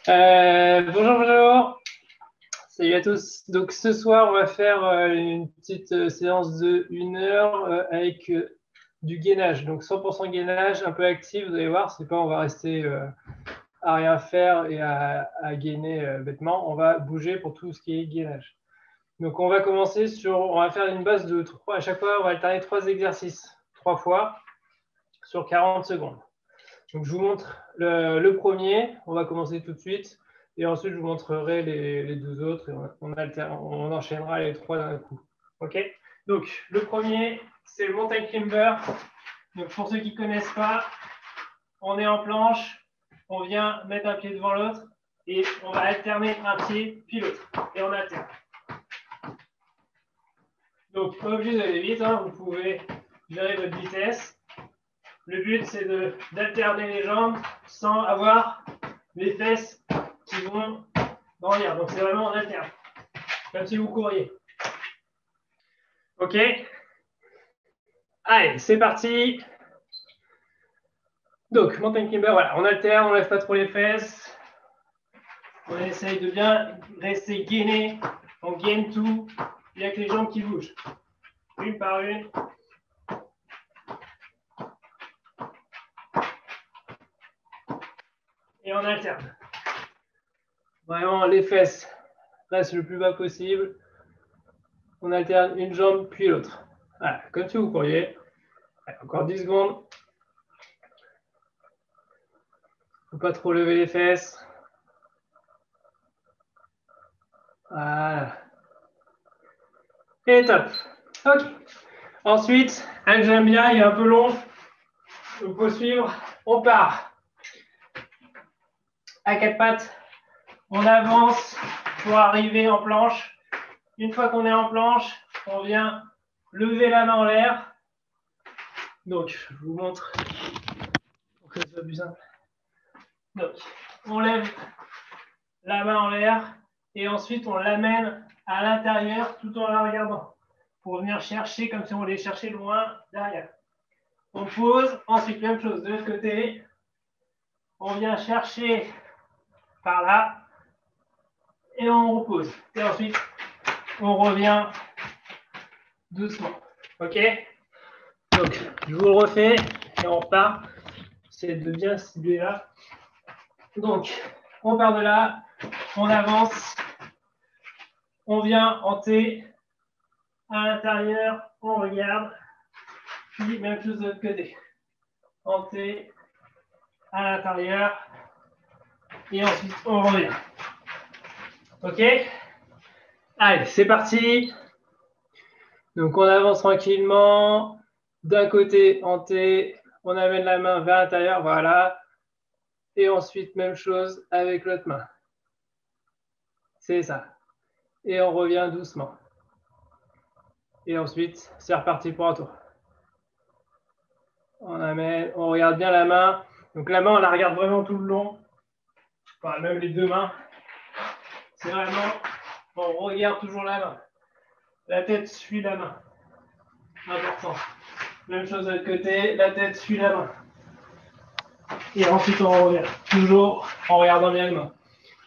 Bonjour, bonjour. Salut à tous. Donc ce soir, on va faire une petite séance de 1 heure avec du gainage. Donc 100% gainage, un peu actif, vous allez voir. C'est pas on va rester à rien faire et à gainer bêtement. On va bouger pour tout ce qui est gainage. Donc on va commencer on va faire une base de 3. À chaque fois, on va alterner 3 exercices, 3 fois sur 40 secondes. Donc je vous montre le premier. On va commencer tout de suite. Et ensuite, je vous montrerai les deux autres et on enchaînera les 3 d'un coup. OK? Donc, le premier, c'est le mountain climber. Donc, pour ceux qui ne connaissent pas, on est en planche, on vient mettre un pied devant l'autre et on va alterner un pied puis l'autre. Et on alterne. Donc, pas obligé d'aller vite, hein, vous pouvez gérer votre vitesse. Le but, c'est d'alterner les jambes sans avoir les fesses qui vont dans l'air. Donc, c'est vraiment en alterne, comme si vous couriez. OK? Allez, c'est parti. Donc, mountain climber, voilà, on alterne, on lève pas trop les fesses. On essaye de bien rester gainé. On gaine tout. Il n'y a que les jambes qui bougent. Une par une. Et on alterne. Vraiment, les fesses restent le plus bas possible. On alterne une jambe puis l'autre. Voilà, comme si vous couriez. Allez, encore 10 secondes. Faut pas trop lever les fesses. Voilà. Et top. Ok. Ensuite, un que j'aime bien, il est un peu long. Il faut suivre. On part. À 4 pattes. On avance pour arriver en planche. Une fois qu'on est en planche, on vient lever la main en l'air. Donc, je vous montre pour que ce soit plus simple. Donc, on lève la main en l'air et ensuite on l'amène à l'intérieur tout en la regardant pour venir chercher comme si on voulait chercher loin derrière. On pose, ensuite même chose de l'autre côté. On vient chercher par là et on repose. Et ensuite, on revient doucement. OK? Donc, je vous le refais et on repart. C'est de bien cibler là. Donc, on part de là, on avance, on vient en T, à l'intérieur, on regarde, puis même chose de l'autre côté. En T, à l'intérieur, et ensuite on revient. OK? Allez, c'est parti. Donc, on avance tranquillement. D'un côté, en T, on amène la main vers l'intérieur, voilà. Et ensuite, même chose avec l'autre main. C'est ça. Et on revient doucement. Et ensuite, c'est reparti pour un tour. On amène, on regarde bien la main. Donc la main, on la regarde vraiment tout le long. Enfin, même les deux mains. C'est vraiment, on regarde toujours la main. La tête suit la main. Important. Même chose de l'autre côté, la tête suit la main. Et ensuite, on revient. Toujours en regardant bien les mains.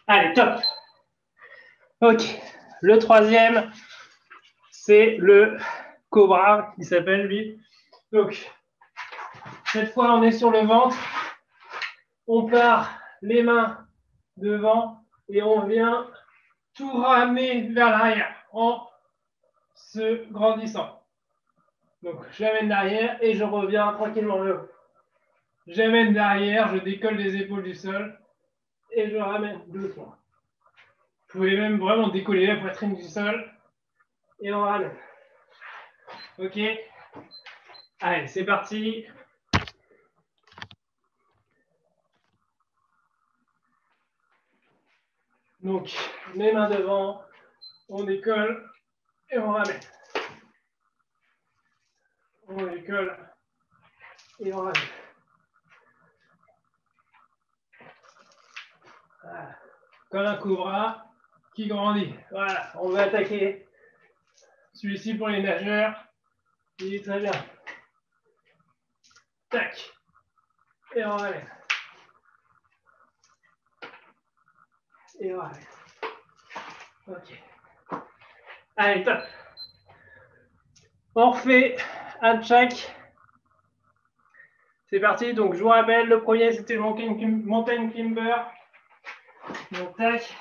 Allez, top. Ok. Le troisième, c'est le cobra, qui s'appelle lui. Donc, cette fois, on est sur le ventre. On part les mains devant et on vient tout ramener vers l'arrière en se grandissant. Donc, j'amène derrière et je reviens tranquillement vers haut. J'amène derrière, je décolle les épaules du sol et je ramène doucement. Vous pouvez même vraiment décoller la poitrine du sol et on ramène. OK? Allez, c'est parti. Donc, mes mains devant, on décolle et on ramène. On décolle et on ramène. Voilà. Comme un cobra qui grandit. Voilà, on va attaquer celui-ci pour les nageurs. Il est très bien. Tac. Et on ramène. Et voilà. Ok. Allez, top. On refait un check. C'est parti. Donc, je vous rappelle, le premier, c'était le mountain climber. Donc, tac.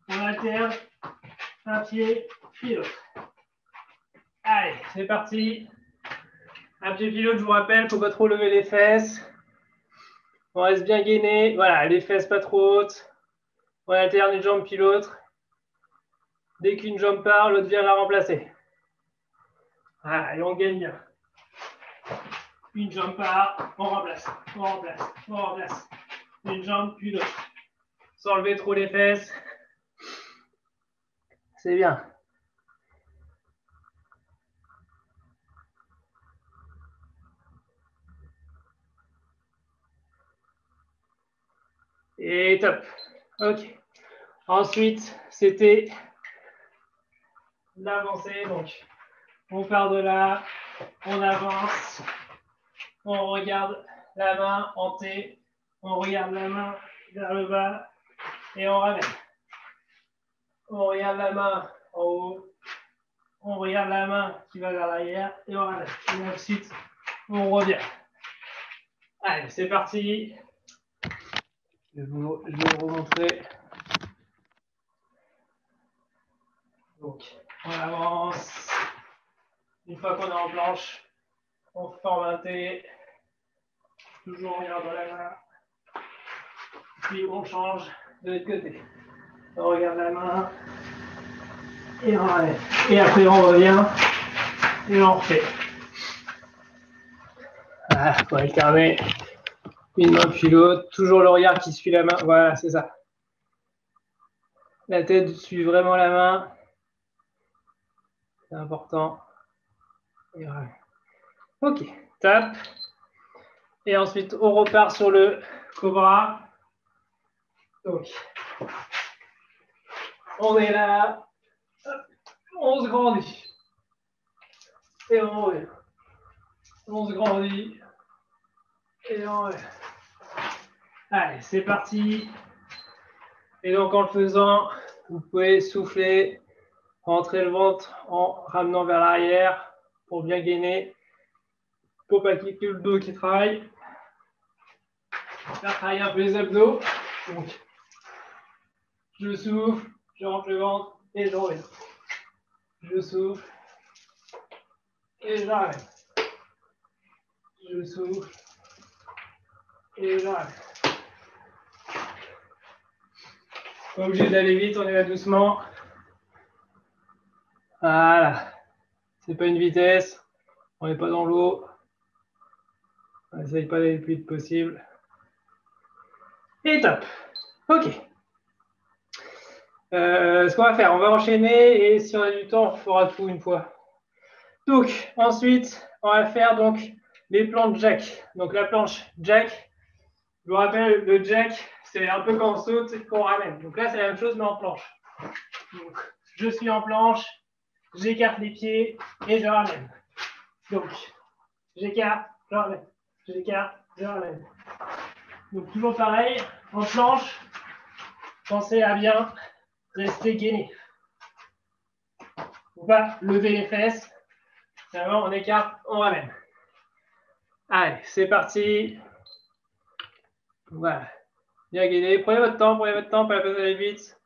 On alterne. Un pied, puis l'autre. Allez, c'est parti. Un pied, puis l'autre, je vous rappelle, il ne faut pas trop lever les fesses. On reste bien gainé. Voilà, les fesses pas trop hautes. On alterne une jambe puis l'autre. Dès qu'une jambe part, l'autre vient la remplacer. Voilà, et on gagne bien. Une jambe part, on remplace, on remplace, on remplace. Une jambe puis l'autre. Sans lever trop les fesses. C'est bien. Et top. Ok. Ensuite, c'était l'avancée. Donc, on part de là, on avance, on regarde la main en T, on regarde la main vers le bas et on ramène. On regarde la main en haut, on regarde la main qui va vers l'arrière et on ramène. Et ensuite, on revient. Allez, c'est parti. Je vais vous remontrer. Donc, on avance. Une fois qu'on est en planche, on forme un T. Toujours on regarde la main. Puis on change de l'autre côté. On regarde la main. Et on arrête. Et après on revient. Et on refait. Voilà, il faut alterner une main puis l'autre. Toujours le regard qui suit la main. Voilà, c'est ça. La tête suit vraiment la main. C'est important. Et voilà. Ok, tape. Et ensuite, on repart sur le cobra. Donc, on est là. On se grandit. Et on revient. On se grandit. Et on revient. Allez, c'est parti. Et donc, en le faisant, vous pouvez souffler, rentrer le ventre en ramenant vers l'arrière pour bien gainer. Pour pas qu'il y ait que le dos qui travaille. Faire travailler un peu les abdos. Donc, je souffle, je rentre le ventre et je reviens. Je souffle et j'arrête. Je souffle et j'arrête. Pas obligé d'aller vite, on y va doucement. Voilà. C'est pas une vitesse. On n'est pas dans l'eau. On n'essaye pas d'aller le plus vite possible. Et top. Ok. Ce qu'on va faire, on va enchaîner et si on a du temps, on fera tout une fois. Donc, ensuite, on va faire donc les planches jack. Donc, la planche jack, je vous rappelle, le jack, c'est un peu quand on saute et qu'on ramène. Donc là, c'est la même chose, mais en planche. Donc, je suis en planche, j'écarte les pieds et je ramène. Donc, j'écarte, je ramène. J'écarte, je ramène. Donc, toujours pareil, en planche, pensez à bien rester gainé. Il ne faut pas lever les fesses. Vraiment, on écarte, on ramène. Allez, c'est parti. Voilà. Bien gainé. Prenez votre temps, pas la peine d'aller vite.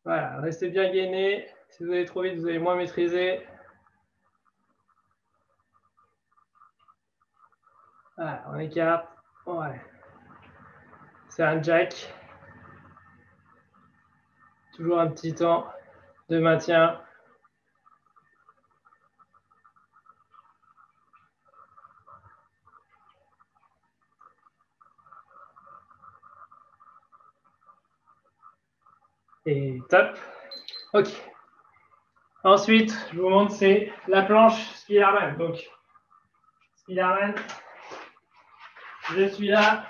Voilà, restez bien gainé. Si vous allez trop vite, vous allez moins maîtriser. Voilà, on écarte. Ouais. C'est un jack. Toujours un petit temps de maintien. Et top. Ok. Ensuite, je vous montre, c'est la planche Spiderman. Donc, Spiderman, je suis là,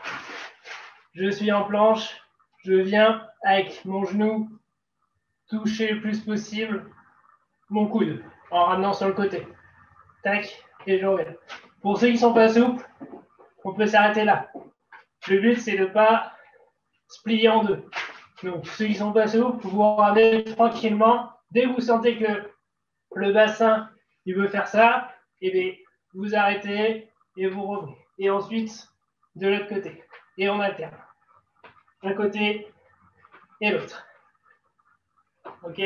je suis en planche, je viens avec mon genou toucher le plus possible mon coude en ramenant sur le côté. Tac, et je reviens. Pour ceux qui ne sont pas souples, on peut s'arrêter là. Le but, c'est de ne pas se plier en deux. Donc, ceux qui sont pas souples, vous ramenez tranquillement. Dès que vous sentez que le bassin il veut faire ça, et bien, vous arrêtez et vous revenez. Et ensuite, de l'autre côté. Et on alterne. Un côté et l'autre. Ok?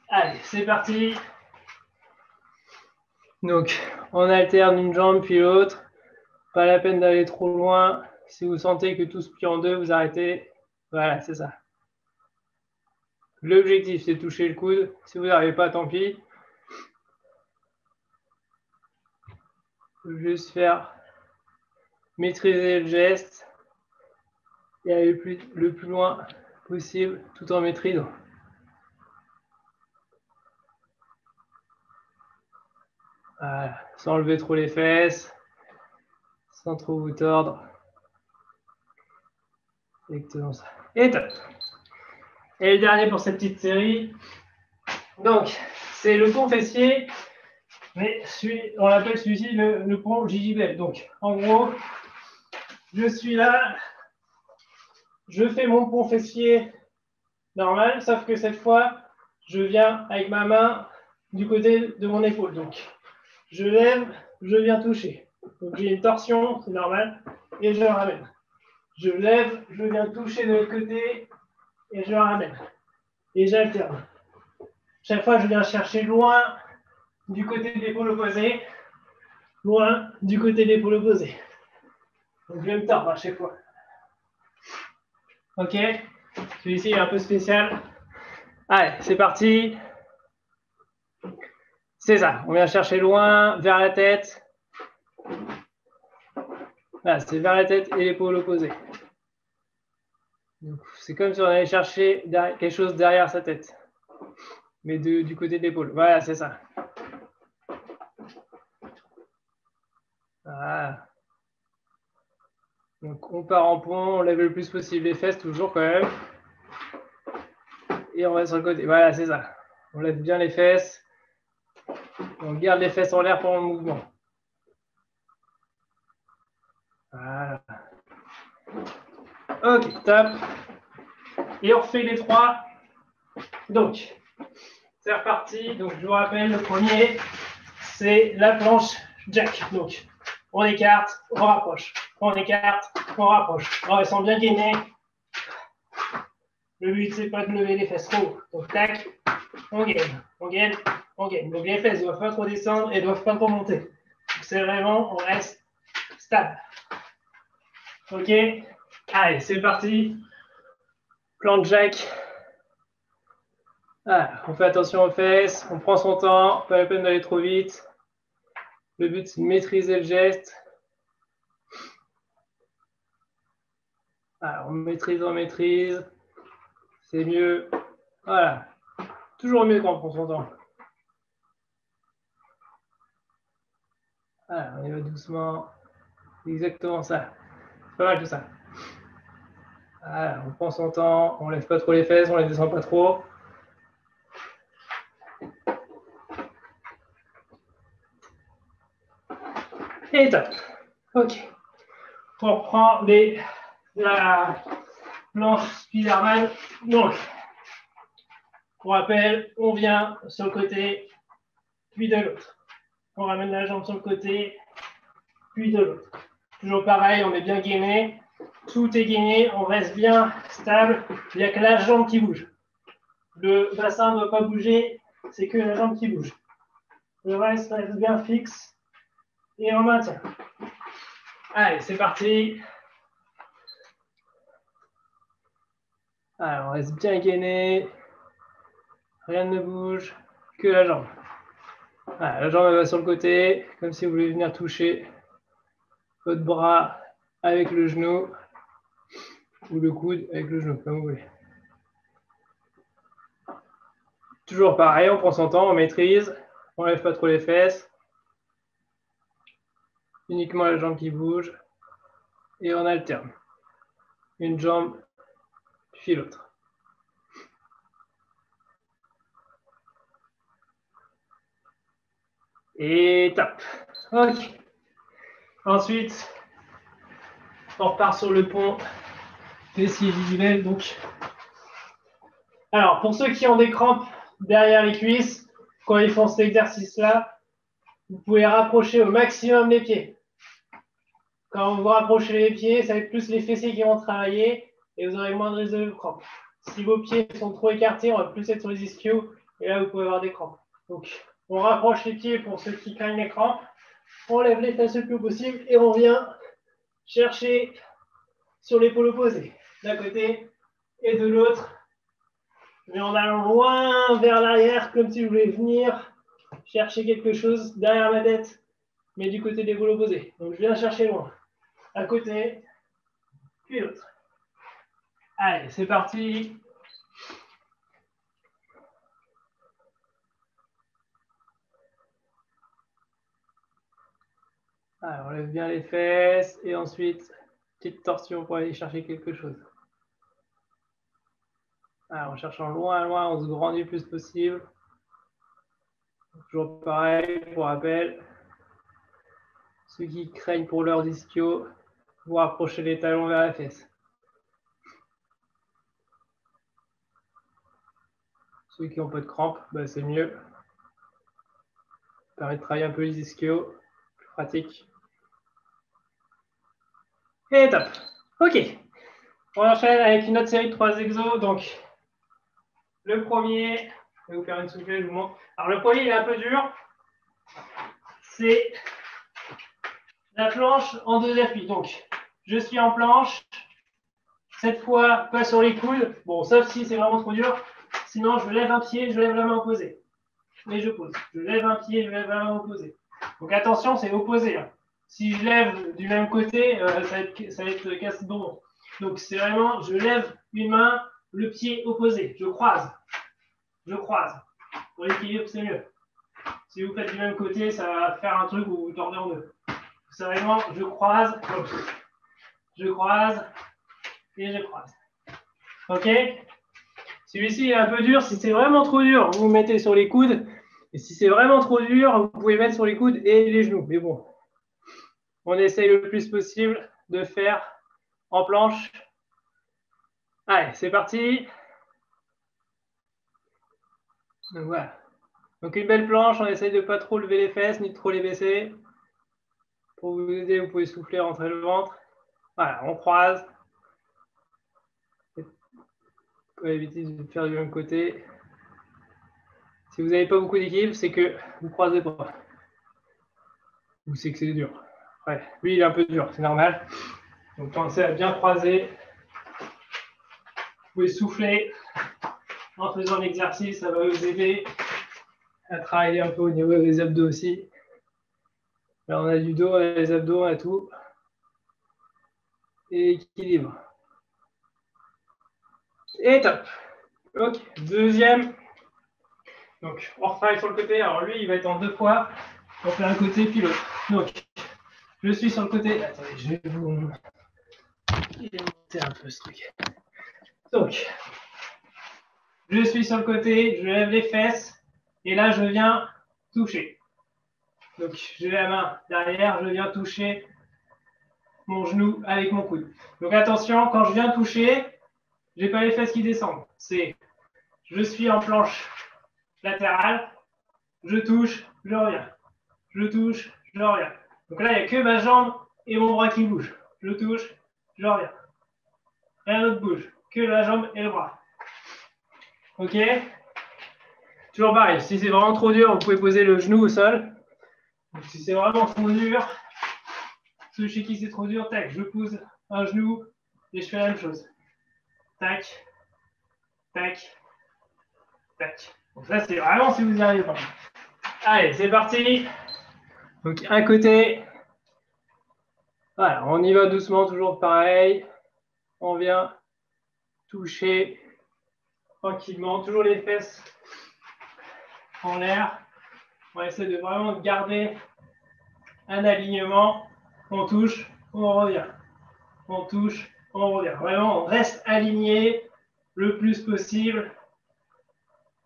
Allez, c'est parti. Donc, on alterne une jambe puis l'autre. Pas la peine d'aller trop loin. Si vous sentez que tout se plie en deux, vous arrêtez. Voilà, c'est ça. L'objectif, c'est de toucher le coude. Si vous n'arrivez pas, tant pis. Juste faire maîtriser le geste et aller le plus loin possible tout en maîtrisant. Voilà. Sans lever trop les fesses, sans trop vous tordre. Exactement ça. Et top. Et le dernier pour cette petite série. Donc, c'est le pont fessier, mais on l'appelle celui-ci le pont gigibel. Donc, en gros, je suis là, je fais mon pont fessier normal, sauf que cette fois, je viens avec ma main du côté de mon épaule. Donc, je lève, je viens toucher. Donc, j'ai une torsion, c'est normal, et je ramène. Je lève, je viens toucher de l'autre côté, et je ramène. Et j'alterne. Chaque fois, je viens chercher loin du côté de l'épaule opposée, loin du côté de l'épaule opposée. Donc, je vais me tordre à chaque fois. Ok? Celui-ci est un peu spécial. Allez, c'est parti. C'est ça. On vient chercher loin, vers la tête. Voilà, c'est vers la tête et l'épaule opposée. C'est comme si on allait chercher quelque chose derrière sa tête. Mais du côté de l'épaule. Voilà, c'est ça. Voilà. Donc on part en pont, on lève le plus possible les fesses, toujours quand même. Et on va sur le côté. Voilà, c'est ça. On lève bien les fesses. On garde les fesses en l'air pendant le mouvement. Voilà. Ok, top. Et on refait les trois. Donc, c'est reparti. Donc, je vous rappelle, le premier, c'est la planche jack. Donc, on écarte, on rapproche. On écarte, on rapproche. On reste bien gainé. Le but, c'est pas de lever les fesses trop. Donc, tac, on gaine, on gaine, on gaine. Donc, les fesses ne doivent pas trop descendre et ne doivent pas trop monter. C'est vraiment, on reste stable. Ok? Allez, c'est parti. Planche jack. Ah, on fait attention aux fesses, on prend son temps, pas la peine d'aller trop vite. Le but, c'est de maîtriser le geste. Alors, on maîtrise, c'est mieux. Voilà, toujours mieux quand on prend son temps. Voilà, on y va doucement. Exactement ça. C'est pas mal tout ça. Voilà, on prend son temps, on lève pas trop les fesses, on les descend pas trop. Et top. Ok. On reprend la planche Spiderman. Donc, pour rappel, on vient sur le côté, puis de l'autre. On ramène la jambe sur le côté, puis de l'autre. Toujours pareil, on est bien gainé. Tout est gainé, on reste bien stable. Il n'y a que la jambe qui bouge. Le bassin ne doit pas bouger, c'est que la jambe qui bouge. Le reste reste bien fixe et on maintient. Allez, c'est parti. Alors, on reste bien gainé. Rien ne bouge, que la jambe. Voilà, la jambe elle va sur le côté, comme si vous voulez venir toucher votre bras avec le genou ou le coude avec le genou, comme vous voulez. Toujours pareil, on prend son temps, on maîtrise, on lève pas trop les fesses. Uniquement la jambe qui bouge et on alterne. Une jambe puis l'autre. Et top. Ok. Ensuite, on repart sur le pont fessiers visuels. Donc, alors, pour ceux qui ont des crampes derrière les cuisses, quand ils font cet exercice-là, vous pouvez rapprocher au maximum les pieds. Quand vous rapprochez les pieds, ça va être plus les fessiers qui vont travailler et vous aurez moins de risque de crampes. Si vos pieds sont trop écartés, on va plus être sur les ischios et là, vous pouvez avoir des crampes. Donc, on rapproche les pieds pour ceux qui craignent les crampes. On lève les fesses le plus possible et on vient chercher sur l'épaule opposée, d'un côté et de l'autre, mais en allant loin vers l'arrière, comme si je voulais venir chercher quelque chose derrière ma tête, mais du côté de l'épaule opposée. Donc, je viens chercher loin. Un côté, puis l'autre. Allez, c'est parti. Alors, on lève bien les fesses et ensuite, petite torsion pour aller chercher quelque chose. Alors, en cherchant loin, loin, on se grandit le plus possible. Toujours pareil, pour rappel. Ceux qui craignent pour leurs ischios, vous rapprochez les talons vers la fesse. Ceux qui n'ont pas de crampes, bah, c'est mieux. Ça permet de travailler un peu les ischios, plus pratique. Et top. Ok. On enchaîne avec une autre série de 3 exos. Donc, le premier, je vais vous faire une soufflée, je vous montre. Alors, le premier, il est un peu dur. C'est la planche en 2 appuis. Donc, je suis en planche. Cette fois, pas sur les coudes. Bon, sauf si c'est vraiment trop dur. Sinon, je lève un pied, je lève la main opposée. Et je pose. Je lève un pied, je lève la main opposée. Donc, attention, c'est opposé. Hein. Si je lève du même côté, ça va être casse-bonbon. Donc, c'est vraiment, je lève une main, le pied opposé. Je croise. Je croise. Pour l'équilibre, c'est mieux. Si vous faites du même côté, ça va faire un truc où vous tordez en deux. C'est vraiment, je croise, et je croise. Ok? Celui-ci est un peu dur. Si c'est vraiment trop dur, vous mettez sur les coudes. Et si c'est vraiment trop dur, vous pouvez mettre sur les coudes et les genoux. Mais bon, on essaye le plus possible de faire en planche. Allez, c'est parti. Donc voilà. Donc une belle planche, on essaye de ne pas trop lever les fesses ni de trop les baisser. Pour vous aider, vous pouvez souffler, rentrer le ventre. Voilà, on croise. Vous pouvez éviter de faire du même côté. Si vous n'avez pas beaucoup d'équilibre, c'est que vous ne croisez pas. Ou c'est que c'est dur. Ouais, lui, il est un peu dur, c'est normal. Donc pensez à bien croiser. Vous pouvez souffler en faisant l'exercice, ça va vous aider à travailler un peu au niveau des abdos aussi. Là, on a du dos, on a les abdos, on a tout. Et équilibre. Et top. Ok, deuxième. Donc, on retravaille sur le côté. Alors, lui, il va être en 2 fois. On fait un côté, puis l'autre. Donc, je suis sur le côté. Attendez, je vais vous monter un peu ce truc. Donc, je suis sur le côté, je lève les fesses. Et là, je viens toucher. Donc, j'ai la main derrière, je viens toucher mon genou avec mon coude. Donc, attention, quand je viens toucher, je n'ai pas les fesses qui descendent. C'est, je suis en planche latérale, je touche, je reviens. Je touche, je reviens. Donc là, il n'y a que ma jambe et mon bras qui bougent. Je touche, je reviens. Rien d'autre bouge, que la jambe et le bras. Ok? Toujours pareil, si c'est vraiment trop dur, vous pouvez poser le genou au sol. Donc, si c'est vraiment trop dur, ceux chez qui c'est trop dur, tac, je pose un genou et je fais la même chose. Tac, tac, tac. Donc ça, c'est vraiment si vous n'y arrivez pas. Allez, c'est parti. Donc un côté. Voilà, on y va doucement, toujours pareil. On vient toucher tranquillement, toujours les fesses en l'air. On essaie de vraiment garder un alignement. On touche, on revient. On touche, on revient. Vraiment, on reste aligné le plus possible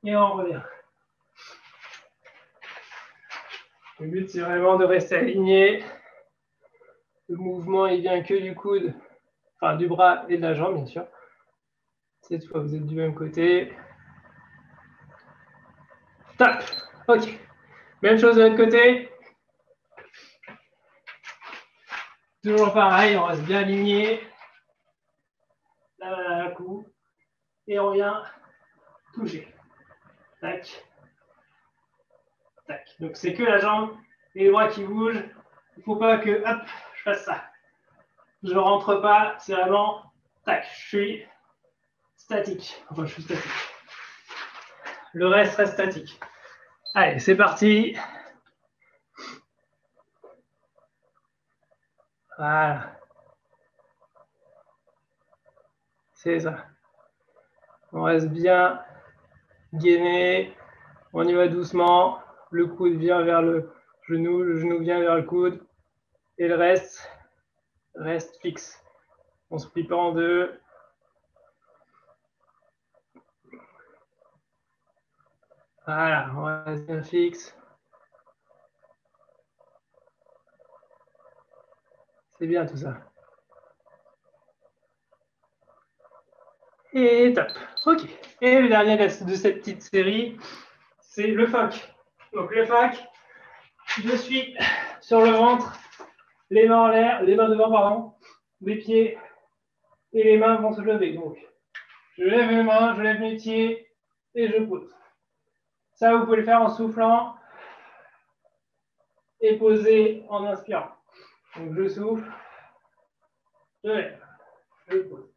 et on revient. Le but, c'est vraiment de rester aligné. Le mouvement, il vient que du coude. Enfin, du bras et de la jambe, bien sûr. Cette fois, vous êtes du même côté. Tac. Ok. Même chose de l'autre côté. Toujours pareil, on reste bien aligné. La cou. Et on vient toucher. Tac. Tac. Donc c'est que la jambe et les bras qui bougent. Il ne faut pas que, hop, je fasse ça. Je ne rentre pas, c'est vraiment, tac, je suis statique. Enfin, je suis statique. Le reste reste statique. Allez, c'est parti. Voilà. C'est ça. On reste bien gainé. On y va doucement. Le coude vient vers le genou vient vers le coude. Et le reste reste fixe. On se plie pas en deux. Voilà, on reste bien fixe. C'est bien tout ça. Et top. Ok. Et le dernier de cette petite série, c'est le phoque. Donc le phoque, je suis sur le ventre, les mains en l'air, les mains devant, pardon, les pieds et les mains vont se lever. Donc je lève mes mains, je lève mes pieds et je pose. Ça, vous pouvez le faire en soufflant et poser en inspirant. Donc je souffle, je lève, je pose,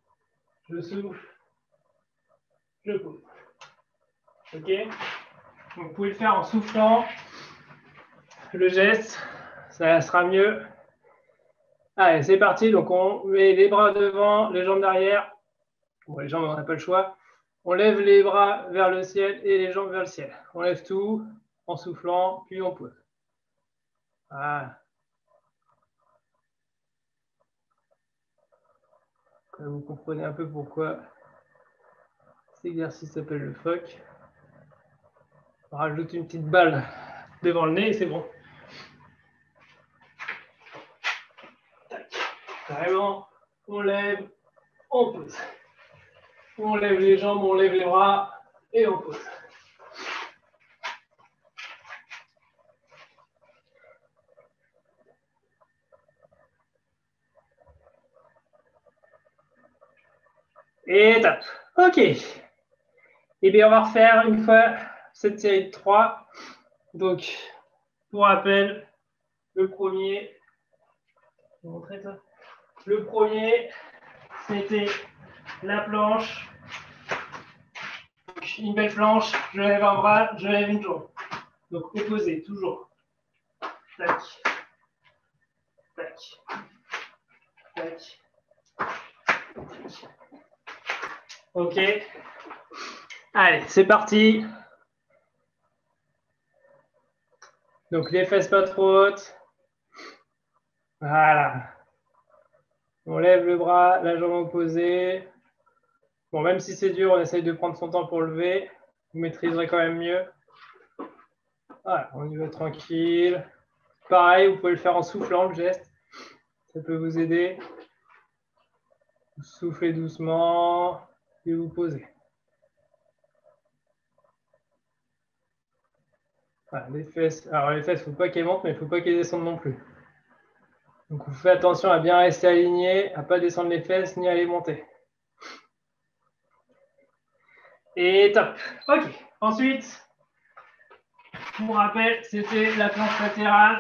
je souffle, je pose. Ok? Donc vous pouvez le faire en soufflant. Le geste, ça sera mieux. Allez, c'est parti. Donc, on met les bras devant, les jambes derrière. Bon, les jambes, on n'a pas le choix. On lève les bras vers le ciel et les jambes vers le ciel. On lève tout en soufflant, puis on pose. Voilà. Vous comprenez un peu pourquoi cet exercice s'appelle le phoque. On rajoute une petite balle devant le nez et c'est bon. Carrément, on lève, on pose. On lève les jambes, on lève les bras et on pose. Et tape. Ok. Et bien, on va refaire une fois cette série de 3. Donc, pour rappel, le premier, je vais vous montrer ça. Le premier, c'était la planche. Donc, une belle planche, je lève un bras, je lève une jambe. Donc, opposé, toujours. Tac, tac, tac, tac. Ok. Allez, c'est parti. Donc, les fesses pas trop hautes. Voilà. On lève le bras, la jambe opposée. Bon, même si c'est dur, on essaye de prendre son temps pour lever. Vous maîtriserez quand même mieux. Voilà, on y va tranquille. Pareil, vous pouvez le faire en soufflant, le geste. Ça peut vous aider. Vous soufflez doucement et vous posez. Voilà, les fesses. Alors les fesses, il ne faut pas qu'elles montent, mais il ne faut pas qu'elles descendent non plus. Donc vous faites attention à bien rester aligné, à ne pas descendre les fesses ni à les monter. Et top. Ok. Ensuite, pour rappel, c'était la planche latérale.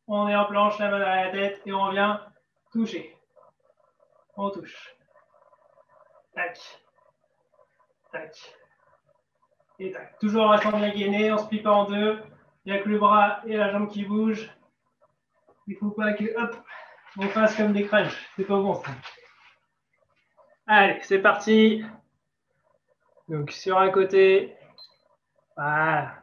On est en planche, la main derrière la tête et on vient toucher. On touche. Tac. Tac. Et tac. Toujours en restant bien gainé, on ne se plie pas en deux. Il n'y a que le bras et la jambe qui bougent. Il ne faut pas que, hop, on fasse comme des crunchs. C'est pas bon ça. Allez, c'est parti. Donc sur un côté. Voilà.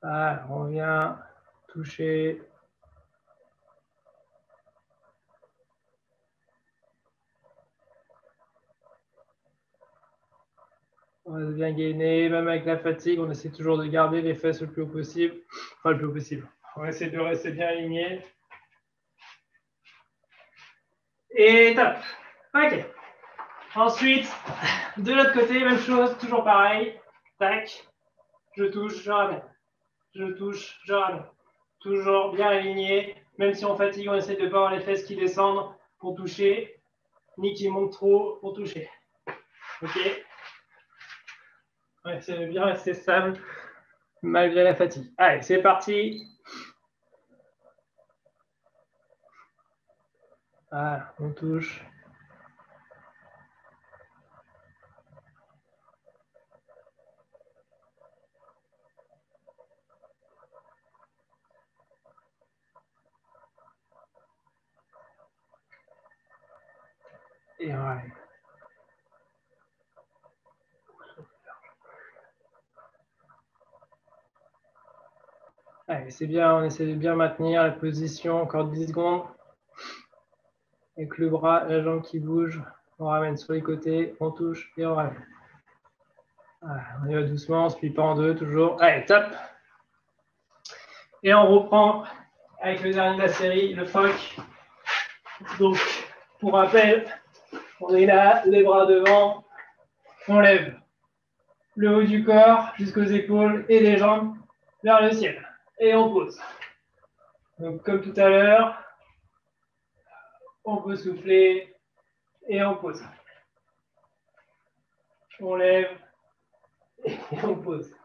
Voilà, on vient toucher. reste bien gainé, même avec la fatigue, on essaie toujours de garder les fesses le plus haut possible. Enfin, le plus haut possible. On essaie de rester bien aligné. Et top. Ok. Ensuite, de l'autre côté, même chose, toujours pareil. Tac. Je touche, je ramène. Je touche, je ramène. Toujours bien aligné. Même si on fatigue, on essaie de ne pas avoir les fesses qui descendent pour toucher, ni qui montent trop pour toucher. Ok. Ouais, c'est bien rester stable malgré la fatigue. Allez, c'est parti. Voilà, on touche. Et voilà. Allez, c'est bien, on essaie de bien maintenir la position, encore 10 secondes. Avec le bras, la jambe qui bouge, on ramène sur les côtés, on touche et on ramène. Voilà, on y va doucement, on ne se plie pas en deux, toujours. Allez, top. Et on reprend avec le dernier de la série, le POC. Donc, pour rappel, on est là, les bras devant, on lève le haut du corps jusqu'aux épaules et les jambes vers le ciel. Et on pose. Donc, comme tout à l'heure, on peut souffler et on pose. On lève et on pose.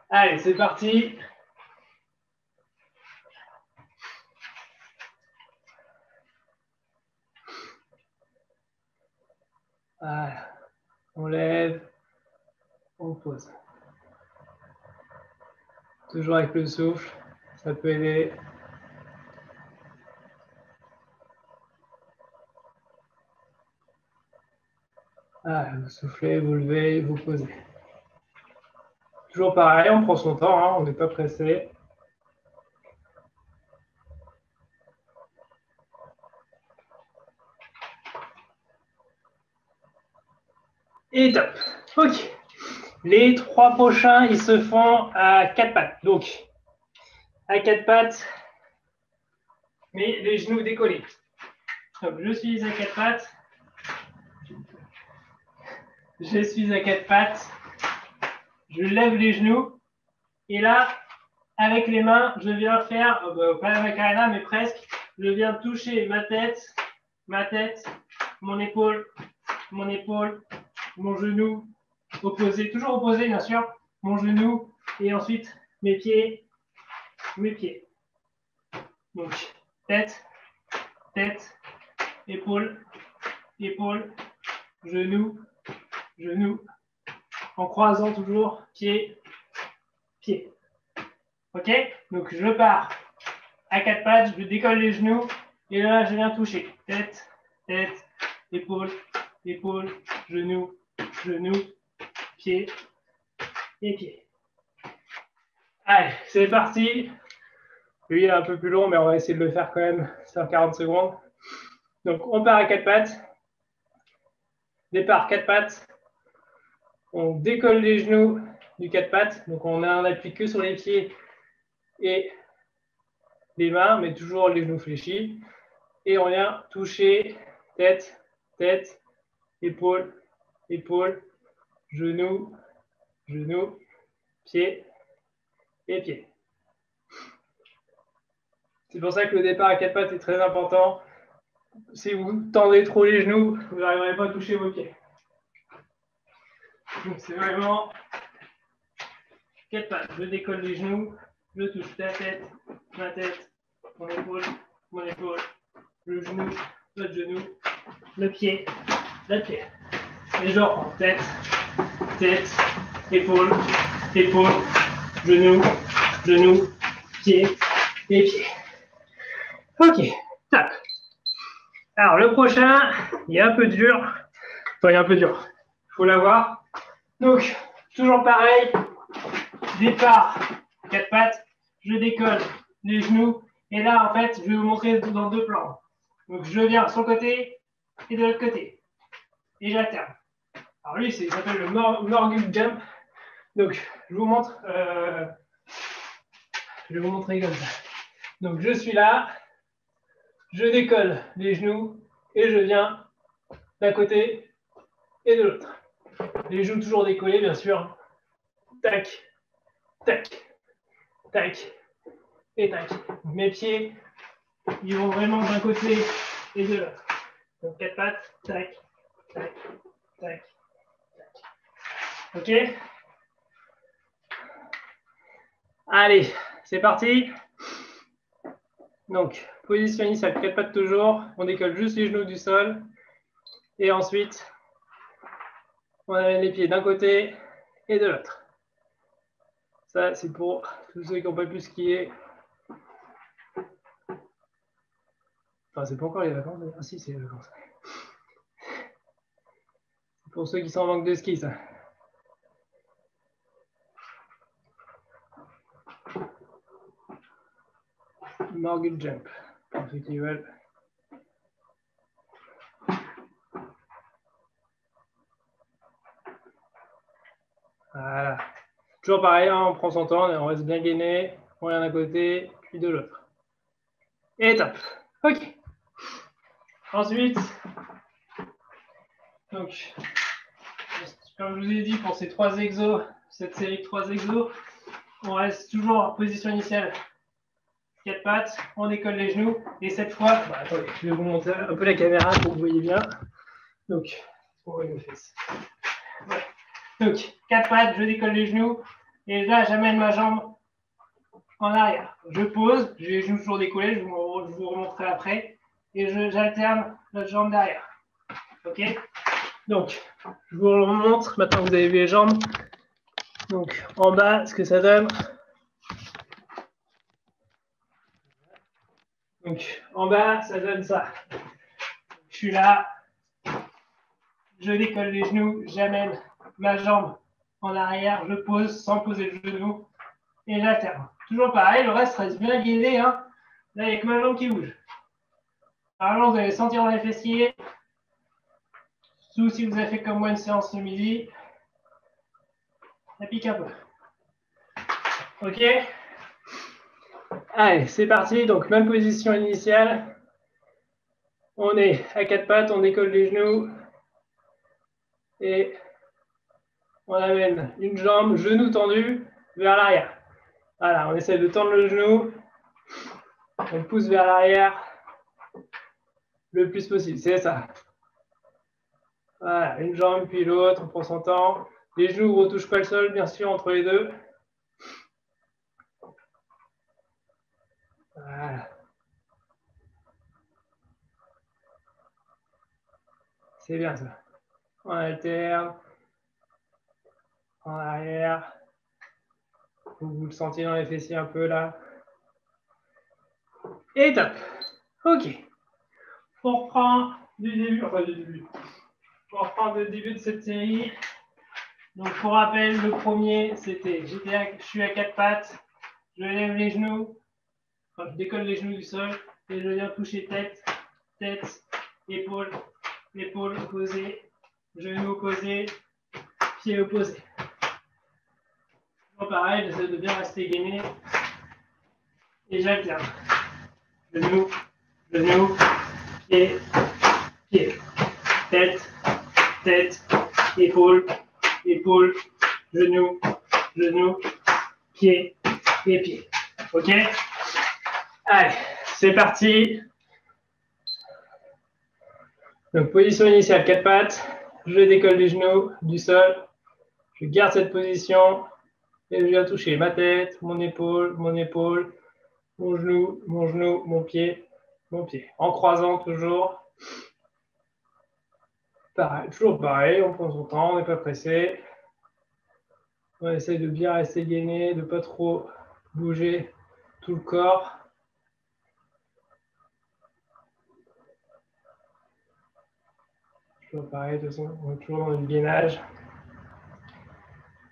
Allez, c'est parti. Voilà. On lève, on pose. Toujours avec le souffle, ça peut aider. Ah, vous soufflez, vous levez, vous posez. Toujours pareil, on prend son temps, hein, on n'est pas pressé. Et top. Ok. Les 3 prochains, ils se font à 4 pattes. Donc, à 4 pattes, mais les genoux décollés. Donc, je suis à 4 pattes. Je suis à 4 pattes. Je lève les genoux. Et là, avec les mains, je viens faire, pas la Macarena, mais presque, je viens toucher ma tête, mon épaule, mon genou, opposé, toujours opposé bien sûr, mon genou, et ensuite mes pieds. Donc, tête, épaule, genou, en croisant toujours pied. Ok? Donc, je pars à 4 pattes, je décolle les genoux, et là, je viens toucher. Tête, épaule, genou, pied. Allez, c'est parti. Lui, il est un peu plus long, mais on va essayer de le faire quand même sur 40 secondes. Donc, on part à 4 pattes. Départ 4 pattes. On décolle les genoux du 4 pattes. Donc, on a un appui que sur les pieds et les mains, mais toujours les genoux fléchis. Et on vient toucher tête, épaule, genou, pied et pied. C'est pour ça que le départ à 4 pattes est très important. Si vous tendez trop les genoux, vous n'arriverez pas à toucher vos pieds. Donc c'est vraiment 4 pattes. Je décolle les genoux, je touche ma tête, mon épaule, le genou, l'autre genou, le pied. Et je reprends tête, épaule, genou, pied et pied. Ok, tac. Alors le prochain, il est un peu dur. Enfin, il est un peu dur. Il faut l'avoir. Donc, toujours pareil. Départ, 4 pattes. Je décolle les genoux. Et là, en fait, je vais vous montrer dans 2 plans. Donc, je viens sur le côté et de l'autre côté. Et j'alterne. Alors lui, il s'appelle le Morgul Jump. Donc, je vous montre. Je vais vous montrer comme ça. Donc, je suis là. Je décolle les genoux et je viens d'un côté et de l'autre. Les genoux toujours décollés, bien sûr. Tac, tac, tac et tac. Mes pieds, ils vont vraiment d'un côté et de l'autre. Donc, 4 pattes, tac, tac, tac, tac. OK? Allez, c'est parti. Donc, position initiale, 4 pattes toujours. On décolle juste les genoux du sol. Et ensuite, on amène les pieds d'un côté et de l'autre. Ça, c'est pour tous ceux qui n'ont pas pu skier. Enfin, c'est pas encore les vacances. Ah si, c'est les vacances. C'est pour ceux qui sont en manque de ski, ça. Morgul Jump, pour ceux qui veulent. Voilà. Toujours pareil, hein, on prend son temps, on reste bien gainé, on vient d'un côté, puis de l'autre. Et top. OK. Ensuite, donc, comme je vous ai dit, pour ces 3 exos, cette série de 3 exos, on reste toujours en position initiale. 4 pattes, on décolle les genoux, et cette fois, attendez, je vais vous montrer un peu la caméra pour que vous voyez bien. Donc, on voit nos fesses. Voilà. Donc, 4 pattes, je décolle les genoux, et là, j'amène ma jambe en arrière. Je pose, j'ai les genoux toujours décollés, je vous remontrerai après, et j'alterne l'autre jambe derrière. OK? Donc, je vous remontre, maintenant que vous avez vu les jambes. Donc, en bas, ce que ça donne. Donc, en bas, ça donne ça. Je suis là, je décolle les genoux, j'amène ma jambe en arrière, je pose sans poser le genou et j'alterne. Toujours pareil, le reste reste bien guidé. Hein. Là, il n'y a que ma jambe qui bouge. Alors, vous allez sentir dans les fessiers. Surtout si vous avez fait comme moi une séance ce midi, ça pique un peu. OK? Allez, c'est parti. Donc, même position initiale. On est à 4 pattes, on décolle les genoux. Et on amène une jambe, genou tendu, vers l'arrière. Voilà, on essaie de tendre le genou. On pousse vers l'arrière le plus possible. C'est ça. Voilà, une jambe puis l'autre, on prend son temps. Les genoux ne retouchent pas le sol, bien sûr, entre les deux. Voilà. C'est bien ça. On alterne. En arrière. Vous le sentez dans les fessiers un peu là. Et top. OK. On reprend du début. Enfin, du début. On reprend le début de cette série. Donc, pour rappel, le premier, c'était je suis à 4 pattes. Je lève les genoux. Enfin, je décolle les genoux du sol. Et je viens toucher tête, tête, épaule, épaule opposée, genou opposé, pied opposé. Bon, pareil, j'essaie de bien rester gainé. Et j'alterne. Genou, genou, pied, pied. Tête, tête, épaule, épaule, genou, genou, pied et pied. OK? Allez, c'est parti. Donc, position initiale, 4 pattes. Je décolle les genoux du sol. Je garde cette position. Et je viens toucher ma tête, mon épaule, mon genou, mon pied, mon pied. En croisant toujours. Pareil, toujours pareil, on prend son temps, on n'est pas pressé. On essaie de bien rester gainé, de ne pas trop bouger tout le corps. Toujours pareil, de toute façon, on est toujours dans le gainage.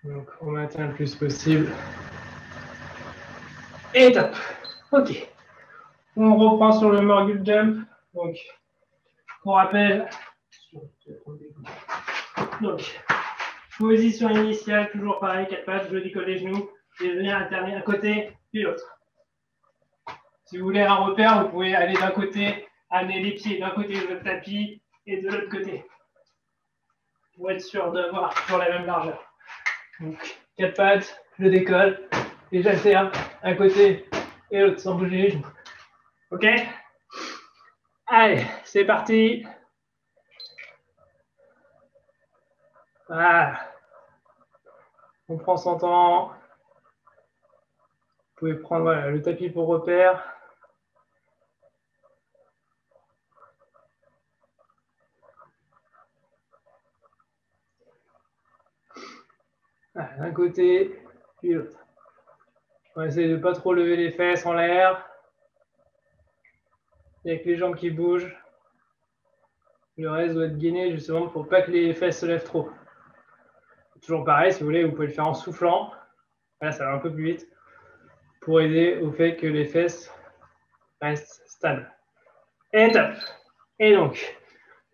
Donc on maintient le plus possible. Et top. OK. On reprend sur le Morgul Jump. Donc, pour rappel, Donc, position initiale, toujours pareil, 4 pattes, je décolle les genoux et je viens alterner un côté puis l'autre. Si vous voulez un repère, vous pouvez aller d'un côté, amener les pieds d'un côté de votre tapis et de l'autre côté. Pour être sûr d'avoir toujours la même largeur. Donc, 4 pattes, je décolle et j'alterne un côté et l'autre sans bouger les genoux. Ok? Allez, c'est parti. Voilà. On prend son temps. Vous pouvez prendre voilà, le tapis pour repère. Voilà, d'un côté, puis l'autre. On va essayer de ne pas trop lever les fesses en l'air. Avec les jambes qui bougent. Le reste doit être gainé justement pour pas que les fesses se lèvent trop. Toujours pareil, si vous voulez, vous pouvez le faire en soufflant. Là, ça va un peu plus vite. Pour aider au fait que les fesses restent stables. Et top. Et donc,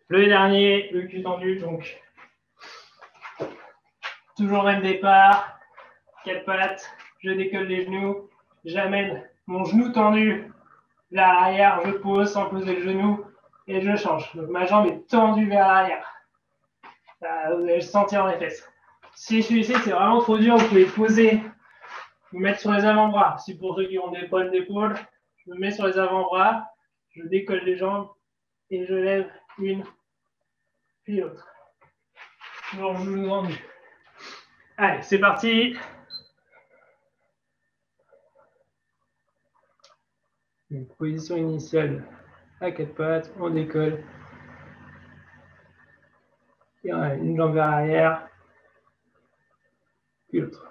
le dernier, le cul tendu, donc toujours même départ, 4 pattes, je décolle les genoux, j'amène mon genou tendu vers l'arrière, je pose sans poser le genou et je change. Donc ma jambe est tendue vers l'arrière. Vous allez le sentir dans les fesses. Si celui-ci c'est vraiment trop dur, vous pouvez poser, vous mettre sur les avant-bras. Si pour ceux qui ont des problèmes d'épaule, je me mets sur les avant-bras, je décolle les jambes et je lève une puis l'autre. Toujours genou tendu. Allez, c'est parti. Donc, position initiale à 4 pattes, on décolle. Et on a une jambe vers l'arrière, puis l'autre.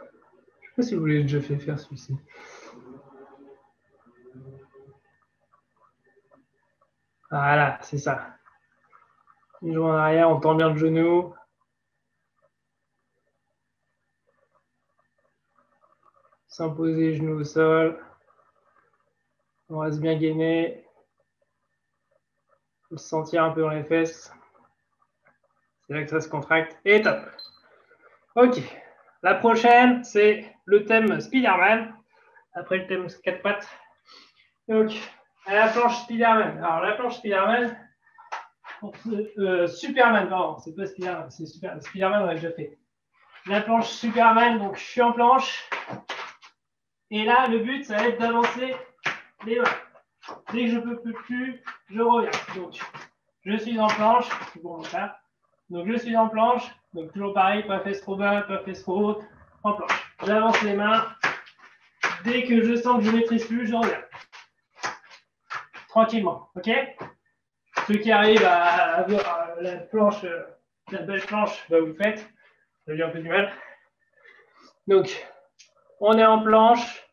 Je ne sais pas si vous l'avez déjà fait faire celui-ci. Voilà, c'est ça. Une jambe en arrière, on tend bien le genou. Sans poser les genoux au sol. On reste bien gainé. Il faut se sentir un peu dans les fesses. C'est là que ça se contracte. Et top. Ok. La prochaine, c'est le thème Spider-Man. Après le thème 4 pattes. Donc, à la planche Spider-Man. Alors, la planche Spider-Man, Superman, pardon, c'est pas Spider-Man, c'est Superman. Spider-Man, on l'a déjà fait. La planche Superman, donc je suis en planche. Et là, le but, ça va être d'avancer les mains. Dès que je ne peux plus, je reviens. Donc, je suis en planche. Bon, là. Donc, je suis en planche. Donc, toujours pareil, pas fesse trop bas, pas fesse trop haute. En planche. J'avance les mains. Dès que je sens que je ne maîtrise plus, je reviens. Tranquillement. OK? Ceux qui arrivent à avoir la planche, la belle planche, bah, vous le faites. Ça a eu un peu du mal. Donc, on est en planche.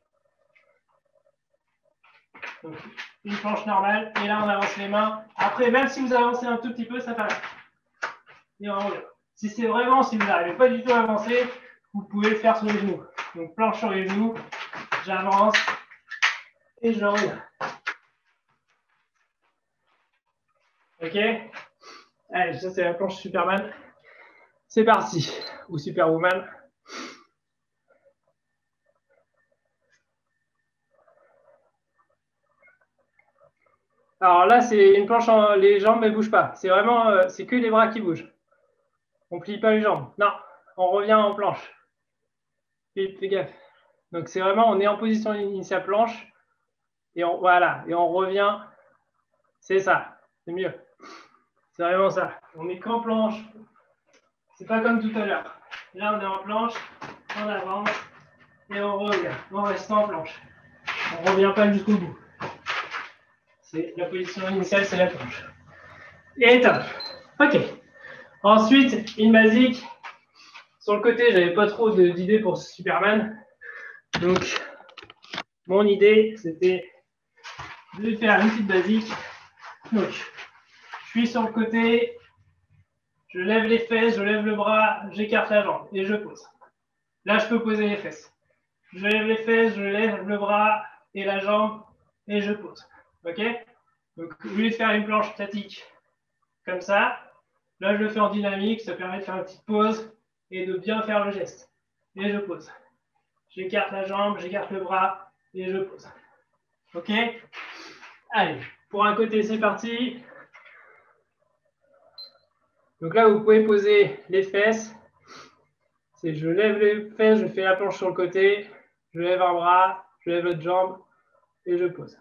Donc, une planche normale. Et là, on avance les mains. Après, même si vous avancez un tout petit peu, ça passe. Et on revient. Si c'est vraiment, si vous n'arrivez pas du tout à avancer, vous pouvez le faire sur les genoux. Donc, planche sur les genoux. J'avance. Et je reviens. OK? Allez, ça, c'est la planche Superman. C'est parti. Ou Superwoman. Alors là, c'est une planche, les jambes ne bougent pas. C'est vraiment, c'est que les bras qui bougent. On ne plie pas les jambes. Non, on revient en planche. Fais gaffe. Donc c'est vraiment, on est en position initiale planche. Et on, voilà, et on revient. C'est ça, c'est mieux. C'est vraiment ça. On n'est qu'en planche. C'est pas comme tout à l'heure. Là, on est en planche, on avance et on revient. On reste en planche. On ne revient pas jusqu'au bout. C'est la position initiale, c'est la planche. Et top. Ok. Ensuite, une basique. Sur le côté, j'avais pas trop d'idées pour Superman. Donc, mon idée, c'était de faire une petite basique. Donc, je suis sur le côté, je lève les fesses, je lève le bras, j'écarte la jambe et je pose. Là, je peux poser les fesses. Je lève les fesses, je lève le bras et la jambe et je pose. Ok? Donc, au lieu de faire une planche statique comme ça, Là, je le fais en dynamique, ça permet de faire une petite pause et de bien faire le geste. Et je pose. J'écarte la jambe, j'écarte le bras et je pose. Ok? Allez, pour un côté, c'est parti. Donc là, vous pouvez poser les fesses. C'est je lève les fesses, je fais la planche sur le côté, je lève un bras, je lève l'autre jambe et je pose.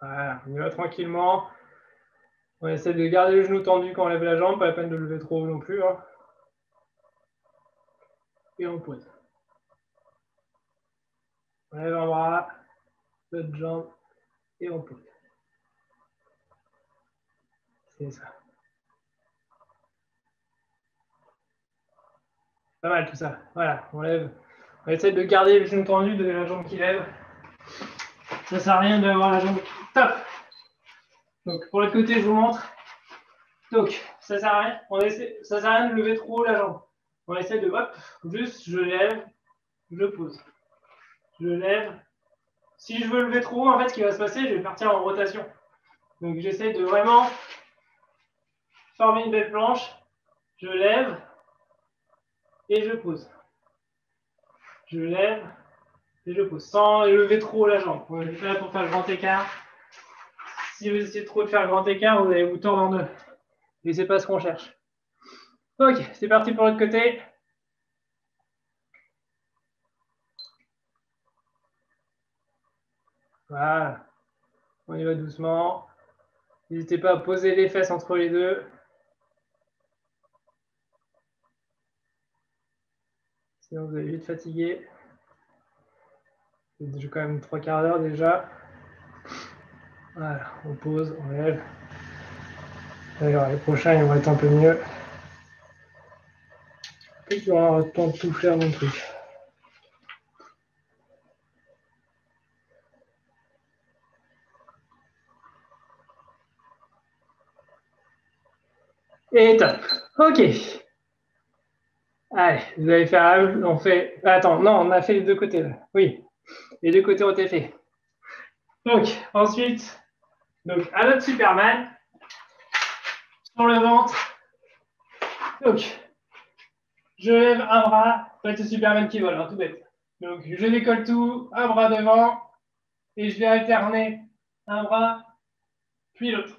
Voilà, on y va tranquillement. On essaie de garder le genou tendu quand on lève la jambe, pas la peine de le lever trop haut non plus. Hein. Et on pose. On lève un bras, l'autre jambe et on pose. C'est ça. Pas mal tout ça. Voilà, on lève. On essaie de garder le genou tendu de la jambe qui lève. Ça sert à rien d'avoir la jambe. Top. Donc pour l'autre côté, je vous montre. Donc ça sert à rien. Ça sert à rien de lever trop haut la jambe. On essaie de hop, juste je lève, je pose. Je lève. Si je veux lever trop haut, en fait, ce qui va se passer, je vais partir en rotation. Donc j'essaie de vraiment former une belle planche. Je lève et je pose. Je lève et je pose. Sans lever trop haut la jambe. On est là pour faire le grand écart. Si vous essayez trop de faire le grand écart, vous allez vous tordre en deux. Et c'est pas ce qu'on cherche. Ok, c'est parti pour l'autre côté. Voilà. On y va doucement. N'hésitez pas à poser les fesses entre les deux. Sinon, vous allez vite fatiguer. C'est quand même 3/4 d'heure déjà. Voilà, on pose, on lève. D'ailleurs, les prochains, ils vont être un peu mieux. Et tu auras le temps de tout faire mon truc. Et top. Ok. Allez, vous allez faire. On fait. Attends, non, on a fait les deux côtés là. Oui, les deux côtés ont été faits. Donc, ensuite, donc, à notre Superman, sur le ventre. Donc, je lève un bras, faites le Superman qui vole, hein, tout bête. Donc, je décolle tout, un bras devant, et je vais alterner un bras, puis l'autre.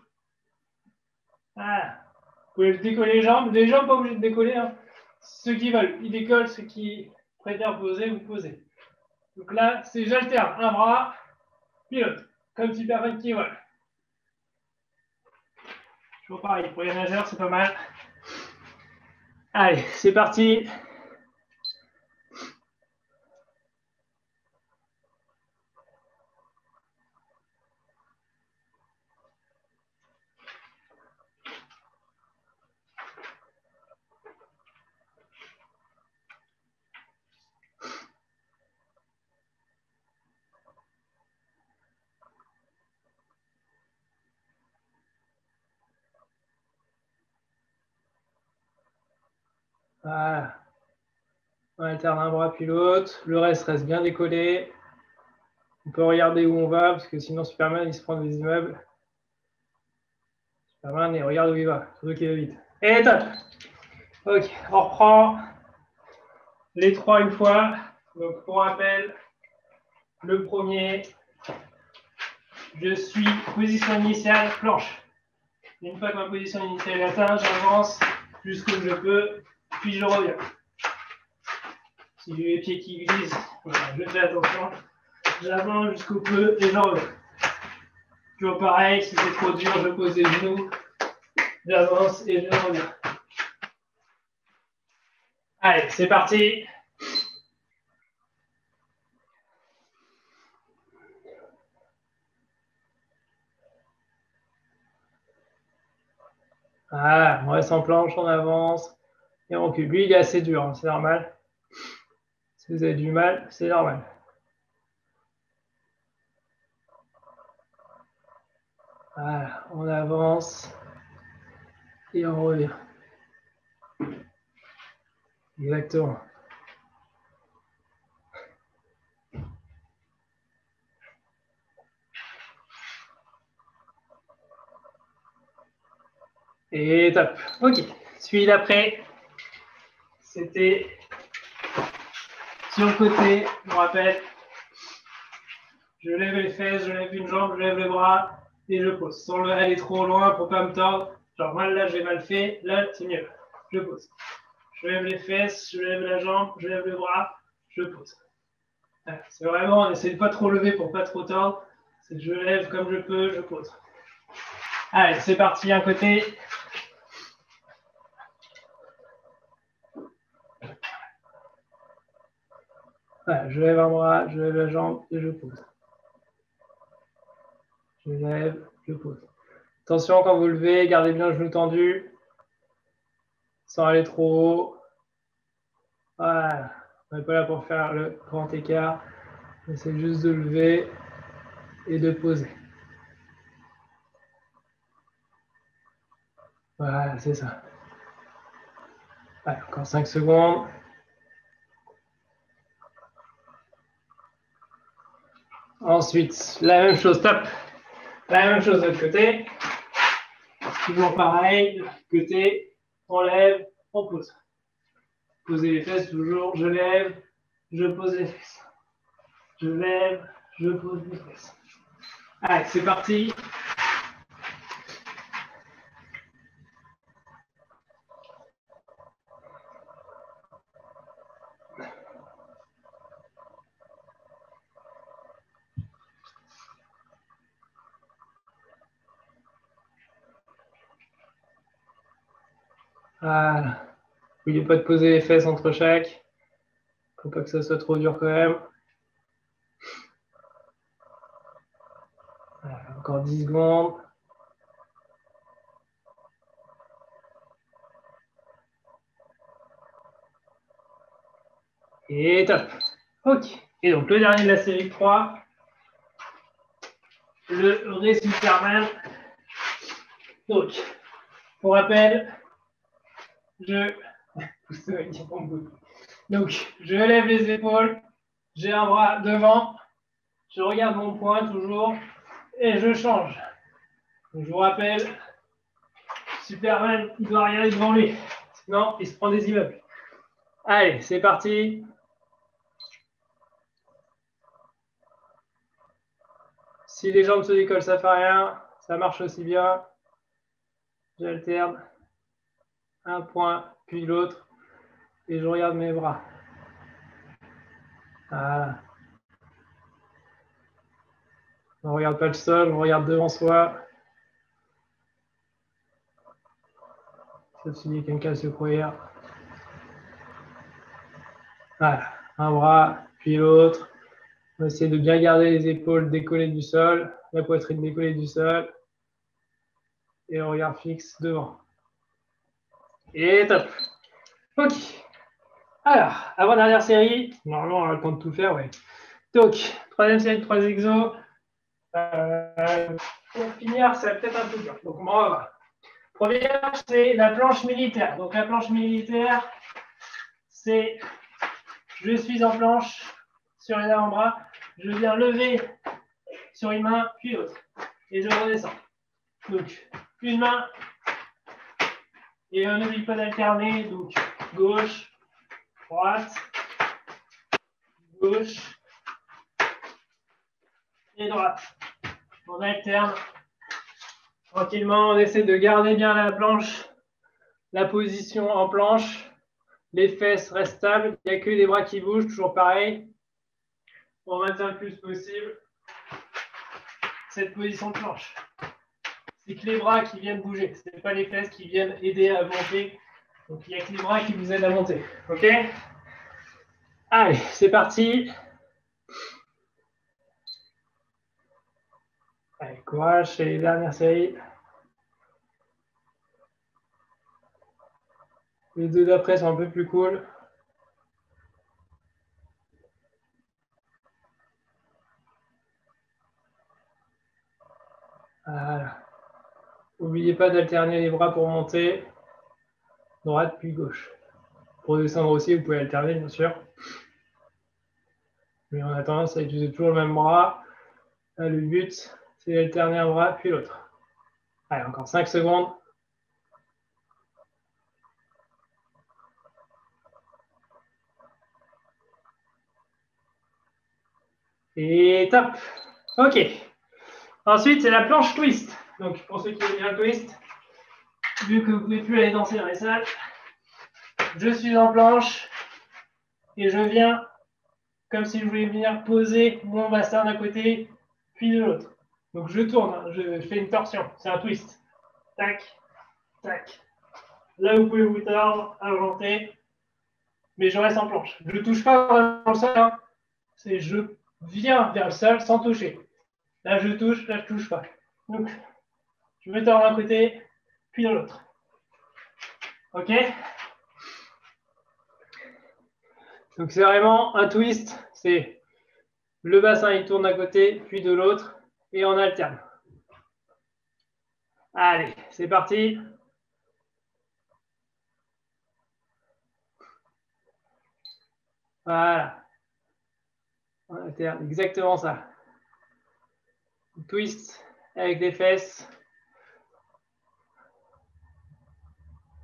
Voilà. Vous pouvez décoller les jambes pas obligés de décoller. Hein. Ceux qui veulent, ils décollent, ceux qui préfèrent poser, vous posez. Donc là, c'est j'alterne un bras, puis l'autre, comme Superman qui vole. Toujours pareil, pour les nageurs, c'est pas mal. Allez, c'est parti. Voilà. On alterne un bras puis l'autre. Le reste bien décollé. On peut regarder où on va, parce que sinon Superman, il se prend des immeubles. Superman, il regarde où il va. Surtout qu'il va vite. Et top. Ok, on reprend les trois une fois. Donc, pour rappel, le premier, je suis position initiale, planche. Une fois que ma position initiale est atteinte, j'avance jusqu'où je peux, puis je reviens. Si j'ai les pieds qui glissent, voilà, je fais attention. J'avance jusqu'où peu et je reviens. Toujours pareil, si c'est trop dur, je pose les genoux, j'avance et je reviens. Allez, c'est parti. Voilà, on reste en planche, on avance et on recule. Lui, il est assez dur, hein, c'est normal. Si vous avez du mal, c'est normal. Voilà, on avance et on revient. Exactement. Et top. Ok. Celui d'après, c'était sur le côté, je me rappelle. Je lève les fesses, je lève une jambe, je lève le bras et je pose. Sans aller trop loin pour pas me tordre. Genre là, j'ai mal fait. Là, c'est mieux. Je pose. Je lève les fesses, je lève la jambe, je lève le bras, je pose. C'est vraiment, on essaie de pas trop lever pour pas trop tordre. C'est que je lève comme je peux, je pose. Allez, c'est parti, un côté. Voilà, je lève un bras, je lève la jambe et je pose. Je lève, je pose. Attention, quand vous levez, gardez bien le genou tendu, sans aller trop haut. Voilà, on n'est pas là pour faire le grand écart. C'est juste de lever et de poser. Voilà, c'est ça. Allez, encore 5 secondes. Ensuite, la même chose, top. La même chose de l'autre côté. Toujours pareil, de l'autre côté, on lève, on pose. Posez les fesses toujours, je lève, je pose les fesses. Je lève, je pose les fesses. Allez, c'est parti. Voilà. N'oubliez pas de poser les fesses entre chaque. Faut pas que ça soit trop dur quand même. Voilà, encore 10 secondes. Et top. Ok. Et donc le dernier de la série 3, le vrai Superman. Donc, pour rappel, donc, je lève les épaules, j'ai un bras devant, je regarde mon poing toujours et je change. Donc, je vous rappelle, Superman, il doit regarder devant lui, sinon il se prend des immeubles. Allez, c'est parti. Si les jambes se décollent, ça fait rien, ça marche aussi bien. J'alterne un point puis l'autre et je regarde mes bras. Voilà. On ne regarde pas le sol, on regarde devant soi. Sauf s'il y a quelqu'un à secourir. Voilà, un bras, puis l'autre. On essaie de bien garder les épaules décollées du sol, la poitrine décollée du sol. Et le regard fixe devant. Et top. Ok. Alors, avant-dernière série. Normalement, on a le temps de tout faire, ouais. Donc, troisième série de 3 exos. Pour finir, ça va peut-être un peu dur. Donc, on va voir. Première, c'est la planche militaire. Donc, la planche militaire, c'est je suis en planche sur les avant-bras. Je viens lever sur une main, puis l'autre. Et je redescends. Donc, une main. Et on n'oublie pas d'alterner. Donc, gauche, droite, gauche et droite. On alterne. Tranquillement, on essaie de garder bien la planche, la position en planche. Les fesses restent stables. Il n'y a que les bras qui bougent, toujours pareil. On maintient le plus possible cette position de planche. C'est que les bras qui viennent bouger. Ce n'est pas les fesses qui viennent aider à monter. Donc il n'y a que les bras qui vous aident à monter. OK? Allez, c'est parti. Allez, courage, c'est les dernières séries. Les deux d'après sont un peu plus cool. Voilà. N'oubliez pas d'alterner les bras pour monter. Droite puis gauche. Pour descendre aussi, vous pouvez alterner, bien sûr. Mais on a tendance à utiliser toujours le même bras. Le but, c'est d'alterner un bras puis l'autre. Allez, encore 5 secondes. Et top. OK. Ensuite, c'est la planche twist. Donc, pour ceux qui aiment bien le twist, vu que vous ne pouvez plus aller danser dans les salles, je suis en planche et je viens comme si je voulais venir poser mon bassin d'un côté, puis de l'autre. Donc, je tourne, je fais une torsion. C'est un twist. Tac, tac. Là, vous pouvez vous tordre, avancer, mais je reste en planche. Je ne touche pas vraiment le sol, hein. C'est je viens vers le sol sans toucher. Là, je touche, là, je ne touche pas. Donc, je me tords d'un côté, puis de l'autre. OK? Donc, c'est vraiment un twist. C'est le bassin, il tourne d'un côté, puis de l'autre, et on alterne. Allez, c'est parti. Voilà. On alterne, exactement ça. Twist avec les fesses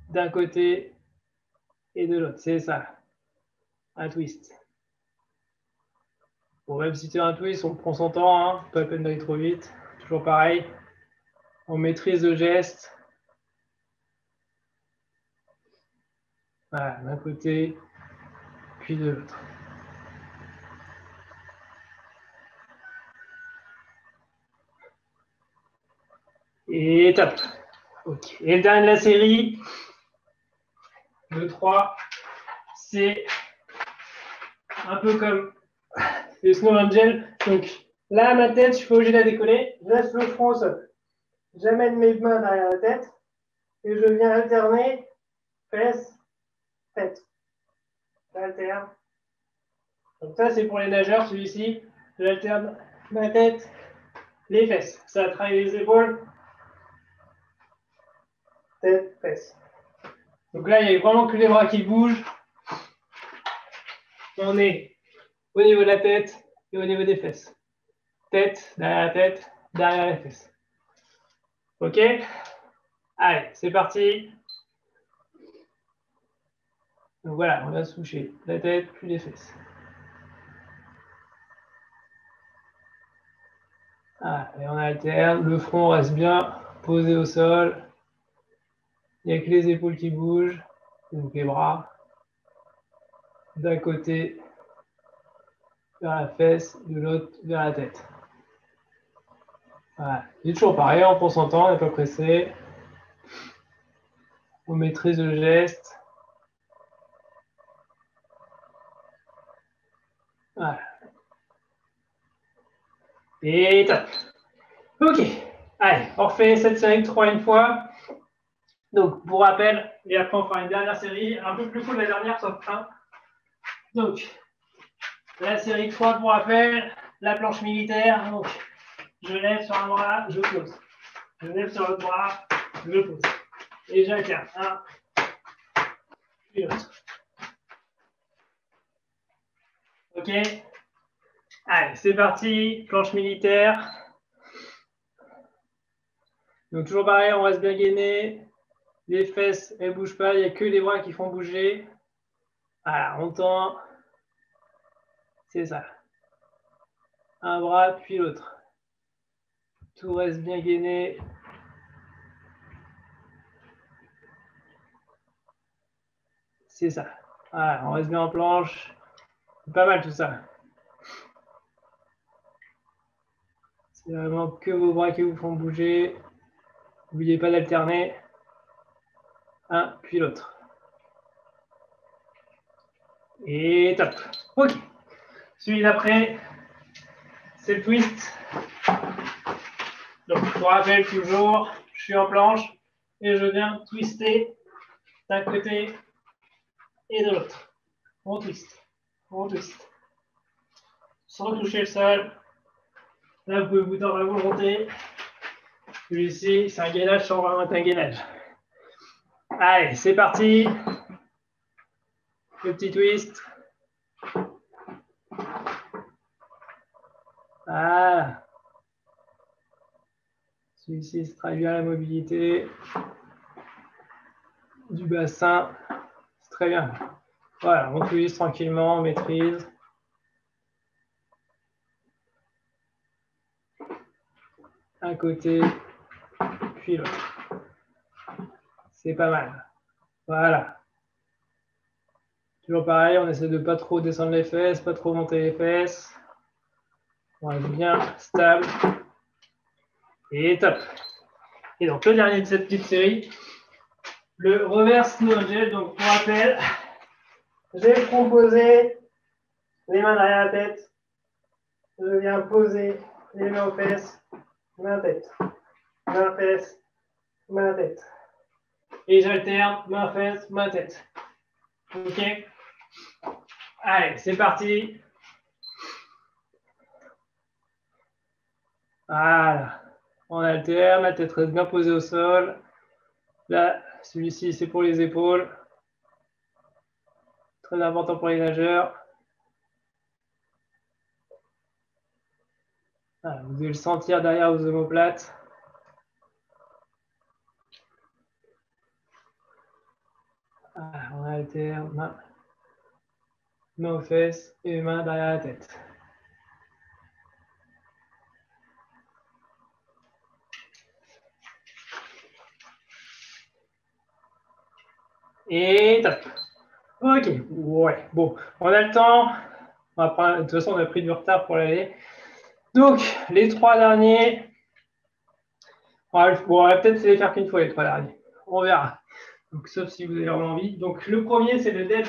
d'un côté et de l'autre. C'est ça. Un twist. Bon, même si c'est un twist, on prend son temps, hein. Pas la peine d'aller trop vite. Toujours pareil. On maîtrise le geste. Voilà, d'un côté, puis de l'autre. Et top. Ok. Et le dernier de la série, le 3, c'est un peu comme les Snow Angels. Donc là, ma tête, je suis pas obligé de la décoller. Je laisse le front au sol. J'amène mes mains derrière la tête et je viens alterner fesses, tête. J'alterne. Donc ça, c'est pour les nageurs, celui-ci. J'alterne ma tête, les fesses. Ça travaille les épaules, tête, fesses. Donc là, il n'y a vraiment que les bras qui bougent. On est au niveau de la tête et au niveau des fesses. Tête, derrière les fesses. OK? Allez, c'est parti. Donc voilà, on va soucher la tête puis les fesses. Ah, et on alterne, le front reste bien posé au sol. Il n'y a que les épaules qui bougent, donc les bras. D'un côté vers la fesse, de l'autre vers la tête. Voilà. C'est toujours pareil, on prend son temps, on n'est pas pressé. On maîtrise le geste. Voilà. Et top. Ok. Allez, on refait cette série de 3 une fois. Donc, pour rappel, et après on fera une dernière série, un peu plus cool la dernière, sauf 1. Donc, la série 3 pour rappel, la planche militaire. Donc, je lève sur un bras, je pose. Je lève sur l'autre bras, je pose. Et j'alterne. Un, puis l'autre. Ok. Allez, c'est parti. Planche militaire. Donc, toujours pareil, on reste bien gainé. Les fesses, elles ne bougent pas. Il n'y a que les bras qui font bouger. Voilà, on tend. C'est ça. Un bras, puis l'autre. Tout reste bien gainé. C'est ça. Voilà, on reste bien en planche. C'est pas mal tout ça. C'est vraiment que vos bras qui vous font bouger. N'oubliez pas d'alterner. Un, puis l'autre. Et top. Ok. Celui d'après, c'est le twist. Donc, je vous rappelle toujours, je suis en planche et je viens twister d'un côté et de l'autre. On twist. On twist. Sans toucher le sol. Là, vous pouvez vous tordre la volonté. Celui-ci, c'est un gainage sans vraiment être un gainage. Allez, c'est parti. Le petit twist. Voilà. Celui-ci, c'est très bien la mobilité du bassin. C'est très bien. Voilà, on twist tranquillement, on maîtrise. un côté, puis l'autre. C'est pas mal. Voilà. Toujours pareil, on essaie de pas trop descendre les fesses, pas trop monter les fesses. On reste bien stable. Et top. Et donc le dernier de cette petite série, le reverse snow angel. Donc pour rappel, j'ai proposé les mains derrière la tête. Je viens poser les mains aux fesses, main tête, main fesse, main tête. Et j'alterne main fesse, main tête. Ok. Allez, c'est parti. Voilà. On alterne, la tête reste bien posée au sol. Là, celui-ci, c'est pour les épaules. Très important pour les nageurs. Voilà, vous devez le sentir derrière vos omoplates. Voilà, on alterne, main aux fesses et main derrière la tête. Et top. Ok, ouais, bon, on a le temps. De toute façon, on a pris du retard pour l'aller. Donc, les trois derniers. On va peut-être les faire qu'une fois, les trois derniers. On verra. Donc, sauf si vous avez vraiment envie. Donc, le premier, c'est le dead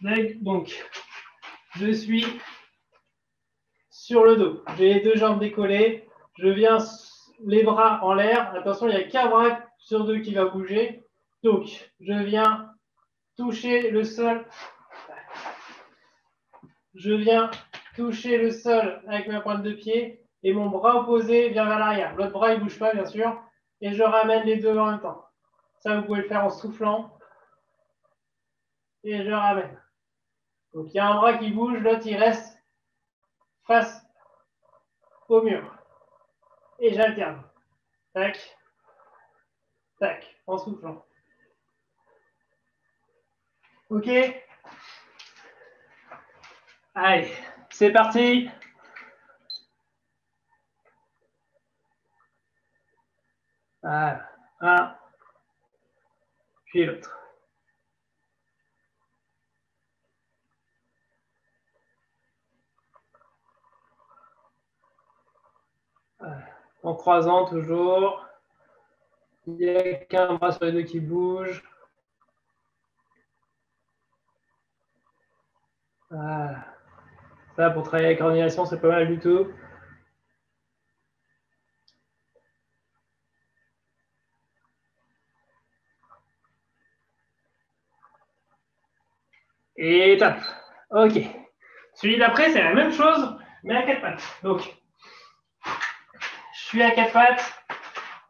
leg. Donc, je suis sur le dos. J'ai les deux jambes décollées. Je viens les bras en l'air. Attention, il n'y a qu'un bras sur deux qui va bouger. Donc, je viens toucher le sol. Je viens toucher le sol avec ma pointe de pied et mon bras opposé vient vers l'arrière. L'autre bras, il ne bouge pas, bien sûr. Et je ramène les deux en même temps. Ça, vous pouvez le faire en soufflant. Et je ramène. Donc, il y a un bras qui bouge, l'autre, il reste face au mur. Et j'alterne. Tac, tac, en soufflant. Ok? Allez, c'est parti. Voilà. Un, puis l'autre. Voilà. En croisant toujours. Il n'y a qu'un bras sur les deux qui bouge. Voilà. Ça, pour travailler la coordination, c'est pas mal du tout. Et tape. Ok. Celui d'après, c'est la même chose, mais à quatre pattes. Donc, je suis à quatre pattes.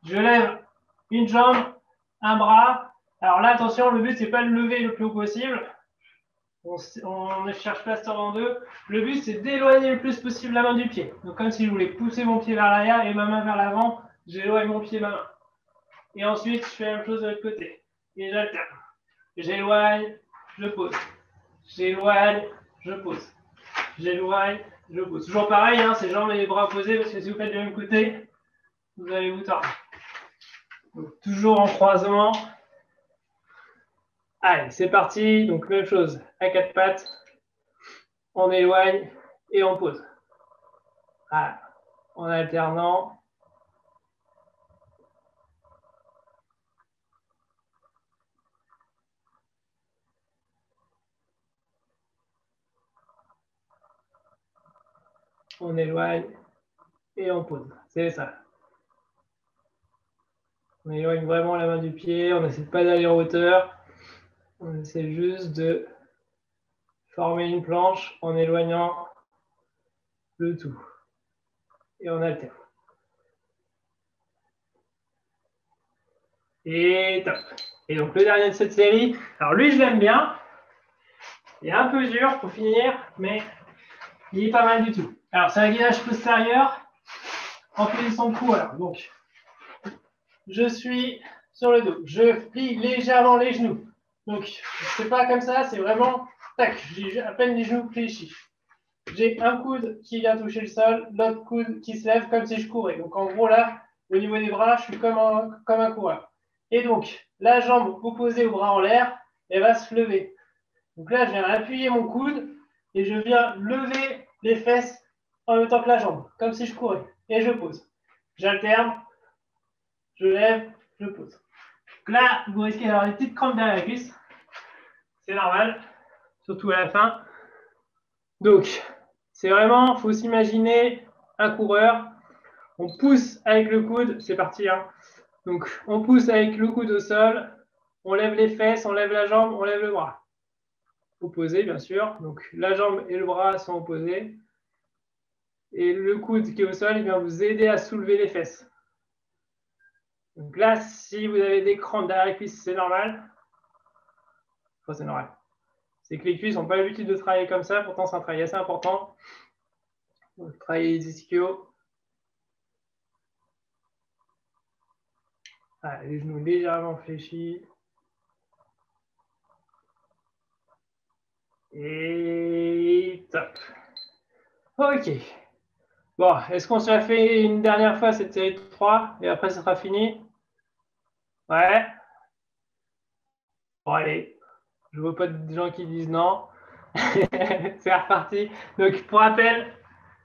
Je lève une jambe, un bras. Alors là, attention, le but, c'est pas de lever le plus haut possible. On ne cherche pas à se tordre en deux. Le but, c'est d'éloigner le plus possible la main du pied. Donc, comme si je voulais pousser mon pied vers l'arrière et ma main vers l'avant, j'éloigne mon pied et ma main. Et ensuite, je fais la même chose de l'autre côté. Et j'alterne. J'éloigne, je pose. J'éloigne, je pose. J'éloigne, je pose. Toujours pareil, hein, c'est jambes et les bras opposés, parce que si vous faites du même côté, vous allez vous tordre. Donc, toujours en croisement. Allez, c'est parti. Donc, même chose, à quatre pattes. On éloigne et on pose. Voilà. En alternant. On éloigne et on pose. C'est ça. On éloigne vraiment la main du pied. On n'essaie pas d'aller en hauteur. On essaie juste de former une planche en éloignant le tout. Et on alterne. Et top. Et donc le dernier de cette série, alors lui je l'aime bien. Il est un peu dur pour finir, mais il est pas mal du tout. Alors c'est un gainage postérieur en position de cou. Alors donc je suis sur le dos, je plie légèrement les genoux. Donc c'est pas comme ça, c'est vraiment tac, j'ai à peine les genoux fléchis. j'ai un coude qui vient toucher le sol, l'autre coude qui se lève comme si je courais. Donc en gros là, au niveau des bras, je suis comme un coureur. Et donc, la jambe opposée au bras en l'air, elle va se lever. Donc là, je viens appuyer mon coude et je viens lever les fesses en même temps que la jambe, comme si je courais. Et je pose. J'alterne, je lève, je pose. Donc là, vous risquez d'avoir des petites crampes derrière la cuisse. C'est normal, surtout à la fin. Donc, c'est vraiment, il faut s'imaginer un coureur. On pousse avec le coude, c'est parti. Hein. Donc, on pousse avec le coude au sol, on lève les fesses, on lève la jambe, on lève le bras. Opposé, bien sûr. Donc, la jambe et le bras sont opposés. Et le coude qui est au sol, il vient vous aider à soulever les fesses. Donc là, si vous avez des crampes derrière les cuisses, c'est normal. Enfin, c'est normal. C'est que les cuisses n'ont pas l'habitude de travailler comme ça. Pourtant, c'est un travail assez important. Donc, travailler les ischios. Ah, les genoux légèrement fléchis. Et top. Ok. Bon, est-ce qu'on se la fait une dernière fois cette série de 3 et après, ça sera fini? Ouais. Bon, allez. Je vois pas de gens qui disent non. C'est reparti. Donc, pour rappel,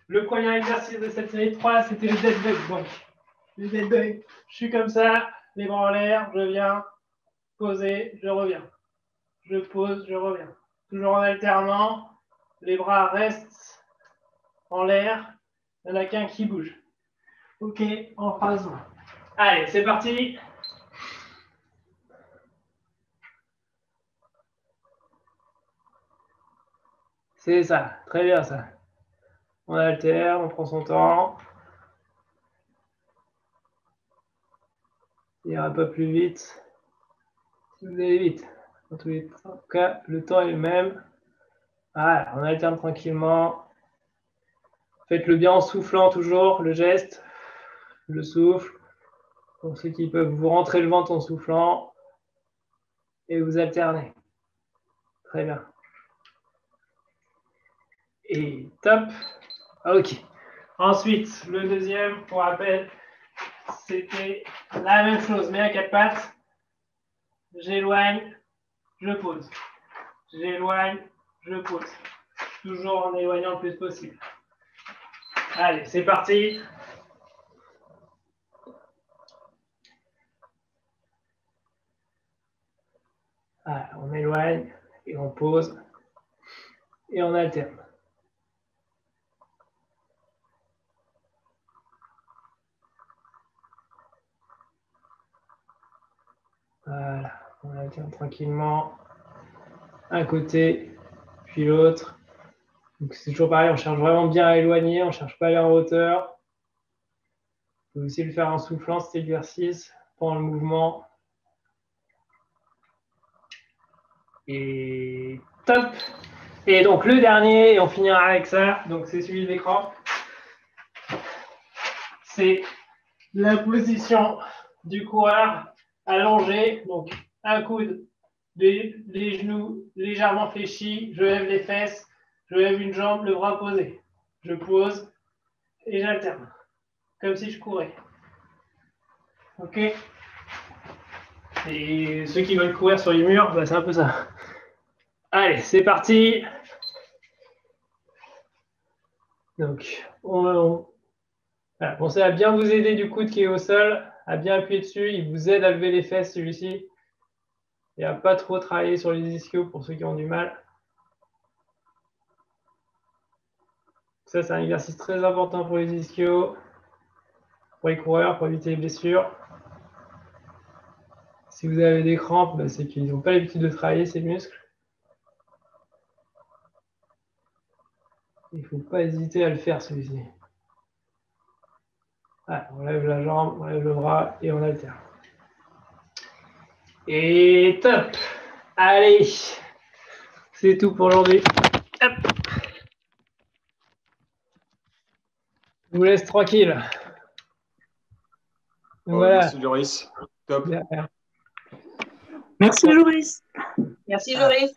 le premier exercice de cette série de 3, c'était le dead bug. Donc, le dead bug, je suis comme ça, les bras en l'air, je viens poser, je reviens. Je pose, je reviens. Toujours en alternant, les bras restent en l'air, il n'y en a qu'un qui bouge. Ok, en phase 1. Allez, c'est parti. C'est ça, très bien ça. On alterne, on prend son temps. Il ira pas plus vite. Si vous allez vite. En tous les cas, le temps est le même. Voilà, on alterne tranquillement. Faites-le bien en soufflant toujours, le geste, le souffle. Pour ceux qui peuvent vous rentrer le ventre en soufflant. Et vous alternez. Très bien. Et top. Ok. Ensuite, le deuxième, pour rappel, c'était la même chose, mais à quatre pattes. J'éloigne, je pose. J'éloigne, je pose. Toujours en éloignant le plus possible. Allez, c'est parti. Voilà, on éloigne et on pose et on alterne. Voilà, on alterne tranquillement. Un côté, puis l'autre. Donc c'est toujours pareil, on cherche vraiment bien à éloigner, on ne cherche pas à aller en hauteur. Vous pouvez aussi le faire en soufflant cet exercice pendant le mouvement. Et top. Et donc le dernier, et on finira avec ça, donc c'est celui de l'écran. C'est la position du coureur allongé, donc un coude, les genoux légèrement fléchis, je lève les fesses, je lève une jambe, le bras posé. Je pose et j'alterne, comme si je courais. Ok? Et ceux qui veulent courir sur les murs, bah, c'est un peu ça. Allez, c'est parti. Donc, voilà, pensez à bien vous aider du coude qui est au sol, à bien appuyer dessus. Il vous aide à lever les fesses, celui-ci. Et à pas trop travailler sur les ischios pour ceux qui ont du mal. Ça, c'est un exercice très important pour les ischios, pour les coureurs, pour éviter les blessures. Si vous avez des crampes, bah, c'est qu'ils n'ont pas l'habitude de travailler ces muscles. Il ne faut pas hésiter à le faire, celui-ci. Voilà, on lève la jambe, on lève le bras et on alterne. Et top! Allez! C'est tout pour aujourd'hui. Hop! Je vous laisse tranquille. Voilà. Merci Joris. Top. Merci Joris. Merci Joris.